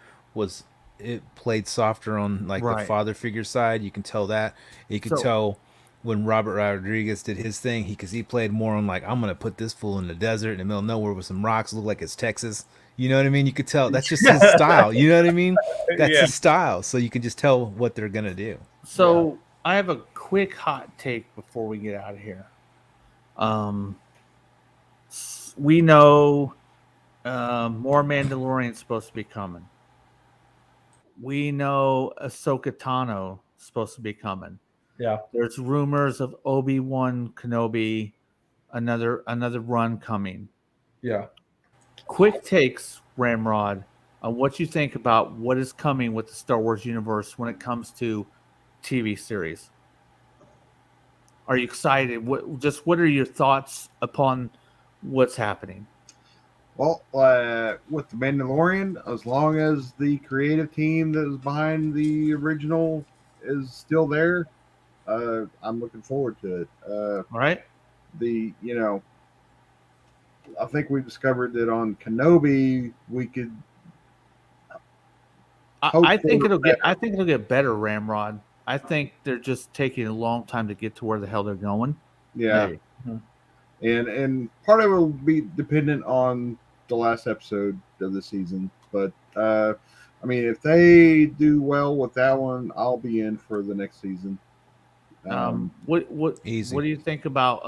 played softer on like the father figure side. You can tell that. You could tell when Robert Rodriguez did his thing, because he played more on like, I'm gonna put this fool in the desert in the middle of nowhere with some rocks, look like it's Texas. You know what I mean? You could tell that's just his style. You know what I mean? That's his style. So you can just tell what they're gonna do. So I have a quick hot take before we get out of here. We know more Mandalorian's supposed to be coming. We know Ahsoka Tano is supposed to be coming. Yeah. There's rumors of Obi Wan Kenobi, another run coming. Yeah. Quick takes, Ramrod, on what you think about what is coming with the Star Wars universe when it comes to TV series. Are you excited? What are your thoughts upon what's happening? Well, with the Mandalorian, as long as the creative team that is behind the original is still there, I'm looking forward to it. All right. I think we discovered that on Kenobi we could I think for it'll better. get. I think it'll get better, Ramrod. I think they're just taking a long time to get to where the hell they're going. Yeah, Hey, and part of it will be dependent on the last episode of the season. But I mean, if they do well with that one, I'll be in for the next season. what Easy. do you think about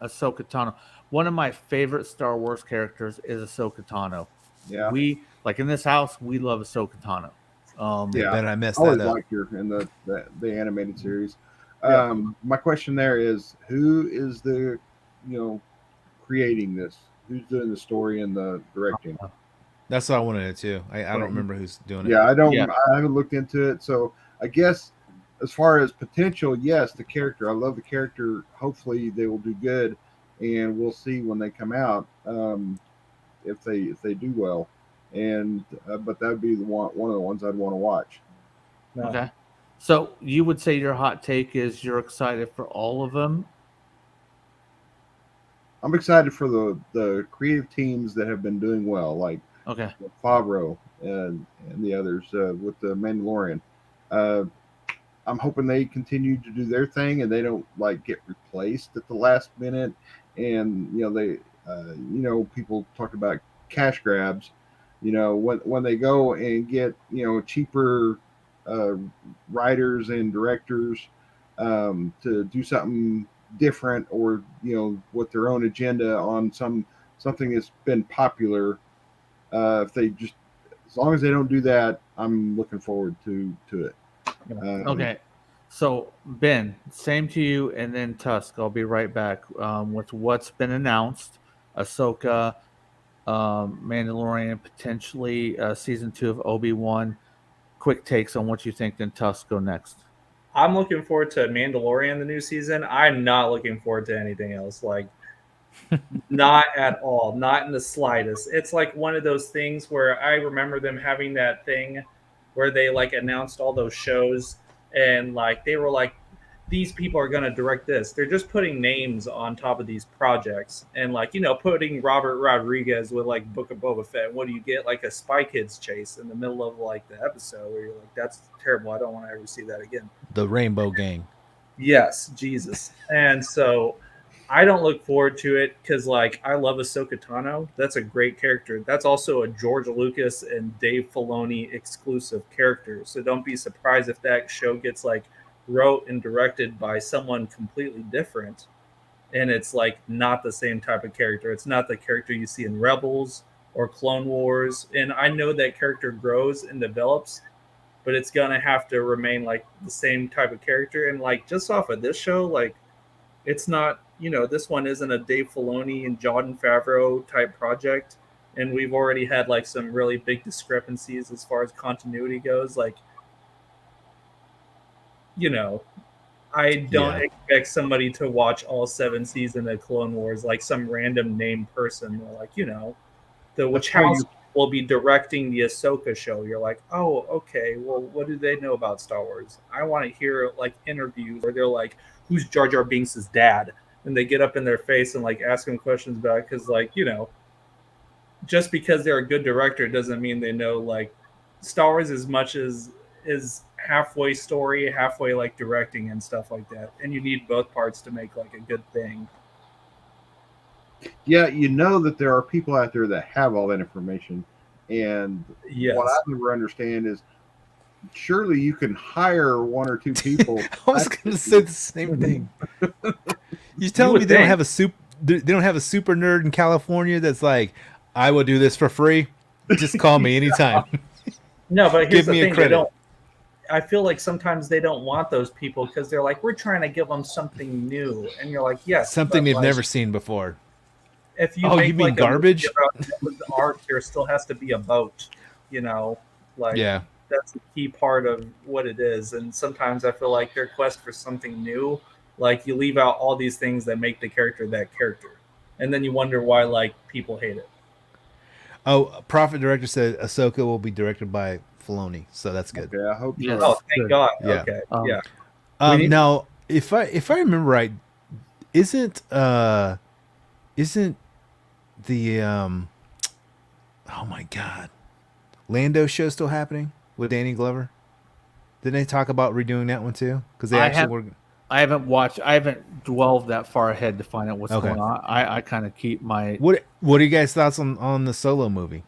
Ahsoka Tano? One of my favorite Star Wars characters is Ahsoka Tano. Yeah, We like in this house, we love Ahsoka Tano. yeah. Bet I messed I always that up. liked her in the animated series. Yeah. My question there is, who is the creating this? Who's doing the story and the directing? That's what I wanted to too. I don't remember who's doing it. Yeah, I don't. Yeah. I haven't looked into it, so I guess as far as potential, yes, the character. I love the character. Hopefully, they will do good, and we'll see when they come out if they do well. And but that would be one of the ones I'd want to watch. No. Okay. So you would say your hot take is you're excited for all of them? I'm excited for the creative teams that have been doing well, like Okay. Favreau and the others with the Mandalorian. I'm hoping they continue to do their thing and they don't like get replaced at the last minute. And they, people talk about cash grabs. When they go and get cheaper writers and directors to do something different or with their own agenda on something that's been popular. If they just as long as they don't do that, I'm looking forward to it. Okay. So Ben, same to you, and then Tusk. I'll be right back with what's been announced: Ahsoka, Mandalorian, potentially season 2 of Obi Wan. Quick takes on what you think. Then Tusk go next. I'm looking forward to Mandalorian the new season. I'm not looking forward to anything else. Like, not at all. Not in the slightest. It's like one of those things where I remember them having that thing where they like announced all those shows and like they were like, these people are going to direct this. They're just putting names on top of these projects and like, putting Robert Rodriguez with like Book of Boba Fett. What do you get? Like a Spy Kids chase in the middle of like the episode where you're like, that's terrible. I don't want to ever see that again. The Rainbow Gang. Yes, Jesus. And so I don't look forward to it because, like, I love Ahsoka Tano. That's a great character. That's also a George Lucas and Dave Filoni exclusive character. So don't be surprised if that show gets, like, wrote and directed by someone completely different. And it's, like, not the same type of character. It's not the character you see in Rebels or Clone Wars. And I know that character grows and develops, but it's going to have to remain, like, the same type of character. And, like, just off of this show, like, it's not, this one isn't a Dave Filoni and Jon Favreau type project. And we've already had like some really big discrepancies as far as continuity goes. Like, I don't expect somebody to watch all 7 seasons of Clone Wars, like some random named person. Like, the Wachowski will be directing the Ahsoka show. You're like, oh, okay, well, what do they know about Star Wars? I want to hear like interviews where they're like, who's Jar Jar Binks' dad? And they get up in their face and like ask them questions about it. Cause like, just because they're a good director doesn't mean they know like Star Wars as much as is halfway story, halfway like directing and stuff like that. And you need both parts to make like a good thing. Yeah, that there are people out there that have all that information. And Yes. what I never understand is surely you can hire 1 or 2 people. I was going to say the same thing. You telling me they don't have a they don't have a super nerd in California that's like, I will do this for free. Just call me anytime. No, but here's Give me the a thing. credit. I feel like sometimes they don't want those people because they're like, we're trying to give them something new. And you're like, yes. Something they've like, never seen before. If you Oh, make you mean like garbage? with the art, there still has to be a boat, like Yeah. that's the key part of what it is. And sometimes I feel like their quest for something new, like you leave out all these things that make the character that character. And then you wonder why like people hate it. Oh, Prophet Director said Ahsoka will be directed by Filoni, so that's good. Okay, I hope so. Yes. Oh, thank Good. God. Yeah. Okay. Um, Yeah. Now, if I remember right, isn't the oh my God, Lando show still happening? with Danny Glover? Didn't they talk about redoing that one too? Because they actually were. I haven't watched. I haven't dwelled that far ahead to find out what's Okay. going on. I kind of keep my. What are you guys' thoughts on the Solo movie?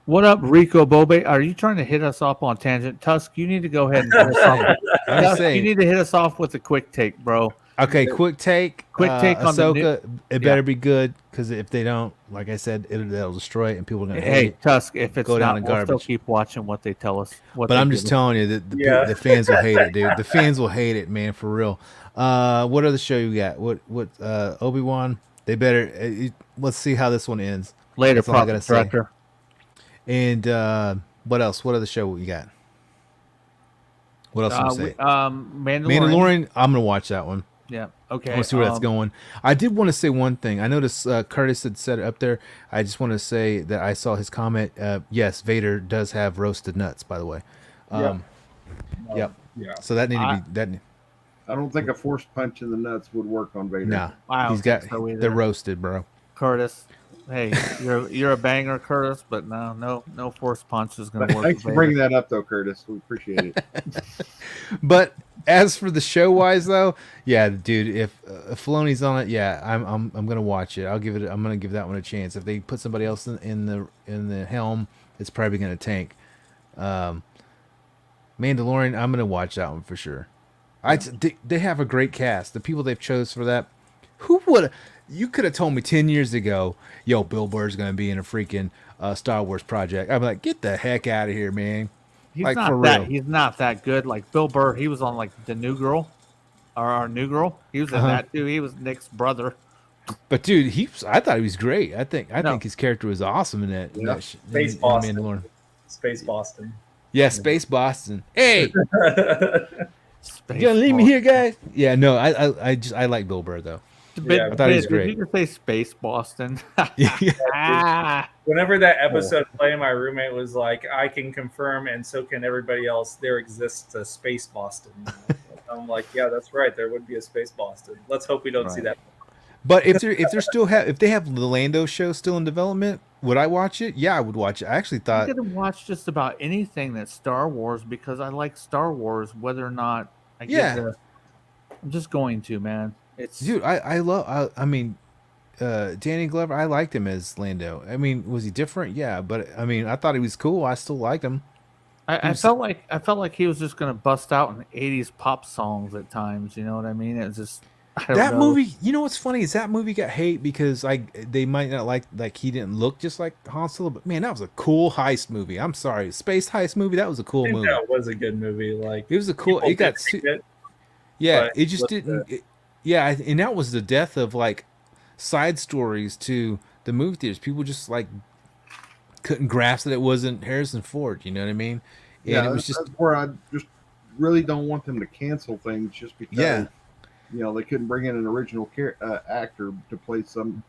What up, Rico Bobe? Are you trying to hit us off on tangent? Tusk, you need to go ahead and hit us off. I'm Tusk, saying. you need to hit us off with a quick take, bro. Okay, quick take. Quick take on the Ahsoka. It better be good because if they don't, like I said, it'll destroy it and people are gonna hate Hey, it. Tusk, if it's Go down not, in we'll still garbage. keep watching what they tell us. But I'm just telling you that the fans will hate it, dude. The fans will hate it, man, for real. What other show you got? What Obi-Wan? They better. Let's see how this one ends. Later, That's all I Prophet gotta say. Director. And what else? What other show you got? What else you say? Mandalorian. Mandalorian. I'm gonna watch that one. Yeah. Okay. I want to see where that's going. I did want to say one thing. I noticed Curtis had said it up there. I just want to say that I saw his comment. Yes, Vader does have roasted nuts, by the way. Yep. Yeah. So that needed to be that. I don't think a force punch in the nuts would work on Vader. Nah, I don't he's got. think so either. They're roasted, bro. Curtis. Hey, you're a banger, Curtis. But no force punch is gonna work. Thanks for bringing that up, though, Curtis. We appreciate it. But as for the show wise, though, yeah, dude, if Filoni's on it, yeah, I'm gonna watch it. I'm gonna give that one a chance. If they put somebody else in the helm, it's probably gonna tank. Mandalorian, I'm gonna watch that one for sure. They have a great cast. The people they've chose for that, who would you could have told me 10 years ago, yo, Bill Burr's gonna be in a freaking Star Wars project. I'm like, get the heck out of here, man. He's Like, not for that. real. He's not that good. Like Bill Burr, he was on like the New Girl, or our New Girl. He was in that too. He was Nick's brother. But dude, I thought he was great. I think his character was awesome in that. In that Space in Boston. Mandalorian. Space Boston. Yeah, Space Boston. Hey, Space you gonna leave me Ball. here, guys? Yeah, no, I like Bill Burr though. Yeah, I thought he was Did great. you just say Space Boston? Yeah. Whenever that episode played, my roommate was like, "I can confirm, and so can everybody else. There exists a Space Boston." I'm like, "Yeah, that's right. There would be a Space Boston. Let's hope we don't see that." But if they have the Lando show still in development, would I watch it? Yeah, I would watch it. I actually I'm thought gonna watch just about anything that's Star Wars because I like Star Wars, whether or not I get Yeah. the. I'm just going to, man. It's dude, I mean Danny Glover, I liked him as Lando. I mean, was he different? Yeah, but I mean, I thought he was cool. I still liked him. I felt like he was just gonna bust out in '80s pop songs at times. You know what I mean? It's just That movie, you know what's funny is that movie got hate because they might not like he didn't look just like Han Solo, but man, that was a cool heist movie. I'm sorry, space heist movie. That was a cool I think movie. that was a good movie. Like It was a cool. people It got didn't hate it, yeah. but It just with didn't. Yeah, and that was the death of like side stories to the movie theaters. People just like couldn't grasp that it wasn't Harrison Ford. You know what I mean? And Yeah, it was just that's where I just really don't want them to cancel things just because Yeah. they couldn't bring in an original actor to play some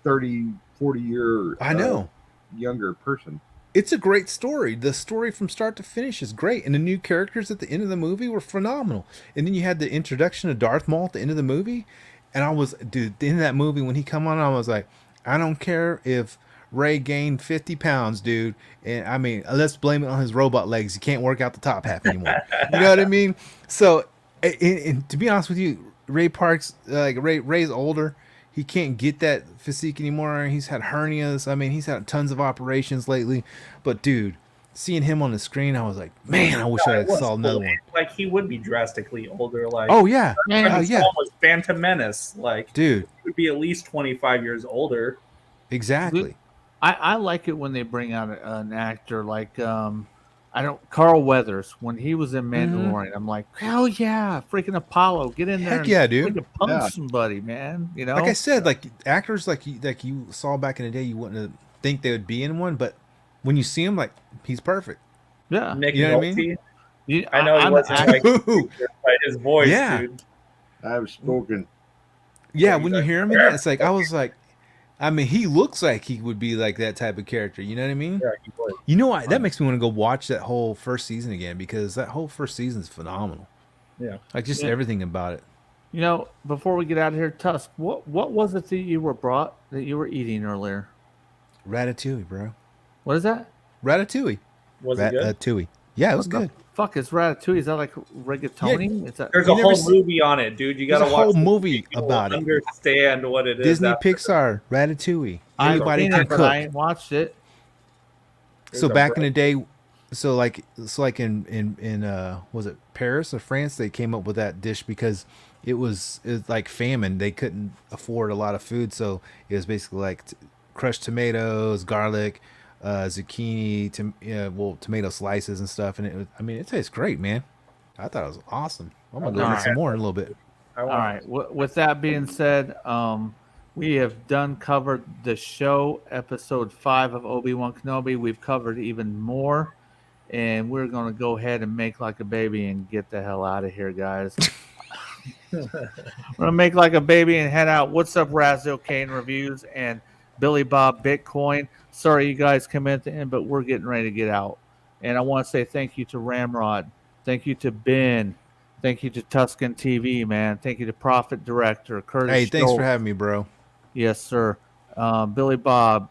30, 40 year I know. younger person. It's a great story. The story from start to finish is great, and the new characters at the end of the movie were phenomenal. And then you had the introduction of Darth Maul at the end of the movie, and I was, dude, the end of that movie when he come on, I was like, I don't care if Ray gained 50 pounds, dude. And I mean, let's blame it on his robot legs. He can't work out the top half anymore. You know what I mean? So, and to be honest with you, Ray Parks, Ray's older. He can't get that physique anymore. He's had hernias. I mean, he's had tons of operations lately. But dude, seeing him on the screen, I was like, man, I wish I it was saw another cool. one. Like he would be drastically older. Like Oh yeah, yeah, yeah, was Phantom Menace. Like dude, he would be at least 25 years older. exactly. I like it when they bring out an actor like Carl Weathers when he was in Mandalorian. I'm like, hell yeah, freaking Apollo, get in there, Heck and yeah, dude. freaking punch Yeah. somebody, man. You know, Like I said, like actors like you saw back in the day, you wouldn't think they would be in one, but when you see him, like he's perfect. yeah. Nick You know what I Nolte. You- I know he I'm wasn't act- like but his voice, Yeah. dude. I've spoken. Yeah, He's when you like, hear him, in that, it's like I was like, I mean, he looks like he would be like that type of character. You know what I mean? Yeah, he would. You know what? That makes me want to go watch that whole first season again because that whole first season is phenomenal. Yeah. Like just Yeah. everything about it. You know, before we get out of here, Tusk, what was it that you were eating earlier? Ratatouille, bro. What is that? Ratatouille. Was it good? Ratatouille. Yeah, it was What the good. fuck is Ratatouille? Is that like rigatoni? Is that There's You a never whole see- movie on it, dude. You There's gotta a watch whole the movie You'll about it. understand what it is. Disney after. Pixar Ratatouille. I've Anybody seen can it, but cook. I ain't watched it. So There's a back in bro- the day, so like in was it Paris or France? They came up with that dish because it was like famine. They couldn't afford a lot of food, so it was basically like crushed tomatoes, garlic, zucchini, tomato slices and stuff. And it was, I mean, it tastes great, man. I thought it was awesome. I'm gonna go All get right. some more in a little bit. I All want right. With that being said, we have done covered the show, episode 5 of Obi Wan Kenobi. We've covered even more, and we're gonna go ahead and make like a baby and get the hell out of here, guys. We're gonna make like a baby and head out. What's up, Razil Kane Reviews and Billy Bob Bitcoin? Sorry you guys come in at the end, but we're getting ready to get out. And I want to say thank you to Ramrod, thank you to Ben, thank you to Tusken TV, man. Thank you to Profit Director Curtis. Hey, thanks for Schultz. having me, bro. Yes, sir. Billy Bob,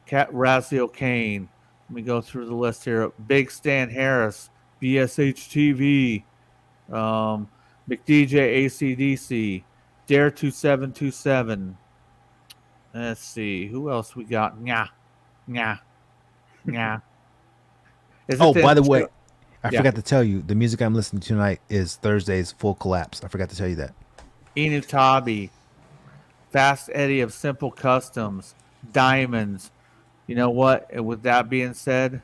Cat Razil Kane. Let me go through the list here. Big Stan Harris, BSH TV, McDJ ACDC, Dare 2727. Let's see. Who else we got? Nya. Is it Oh, by the end way, show? I Yeah. forgot to tell you, the music I'm listening to tonight is Thursday's Full Collapse. I forgot to tell you that. Inutabi, Fast Eddie of Simple Customs, Diamonds. You know what? And with that being said,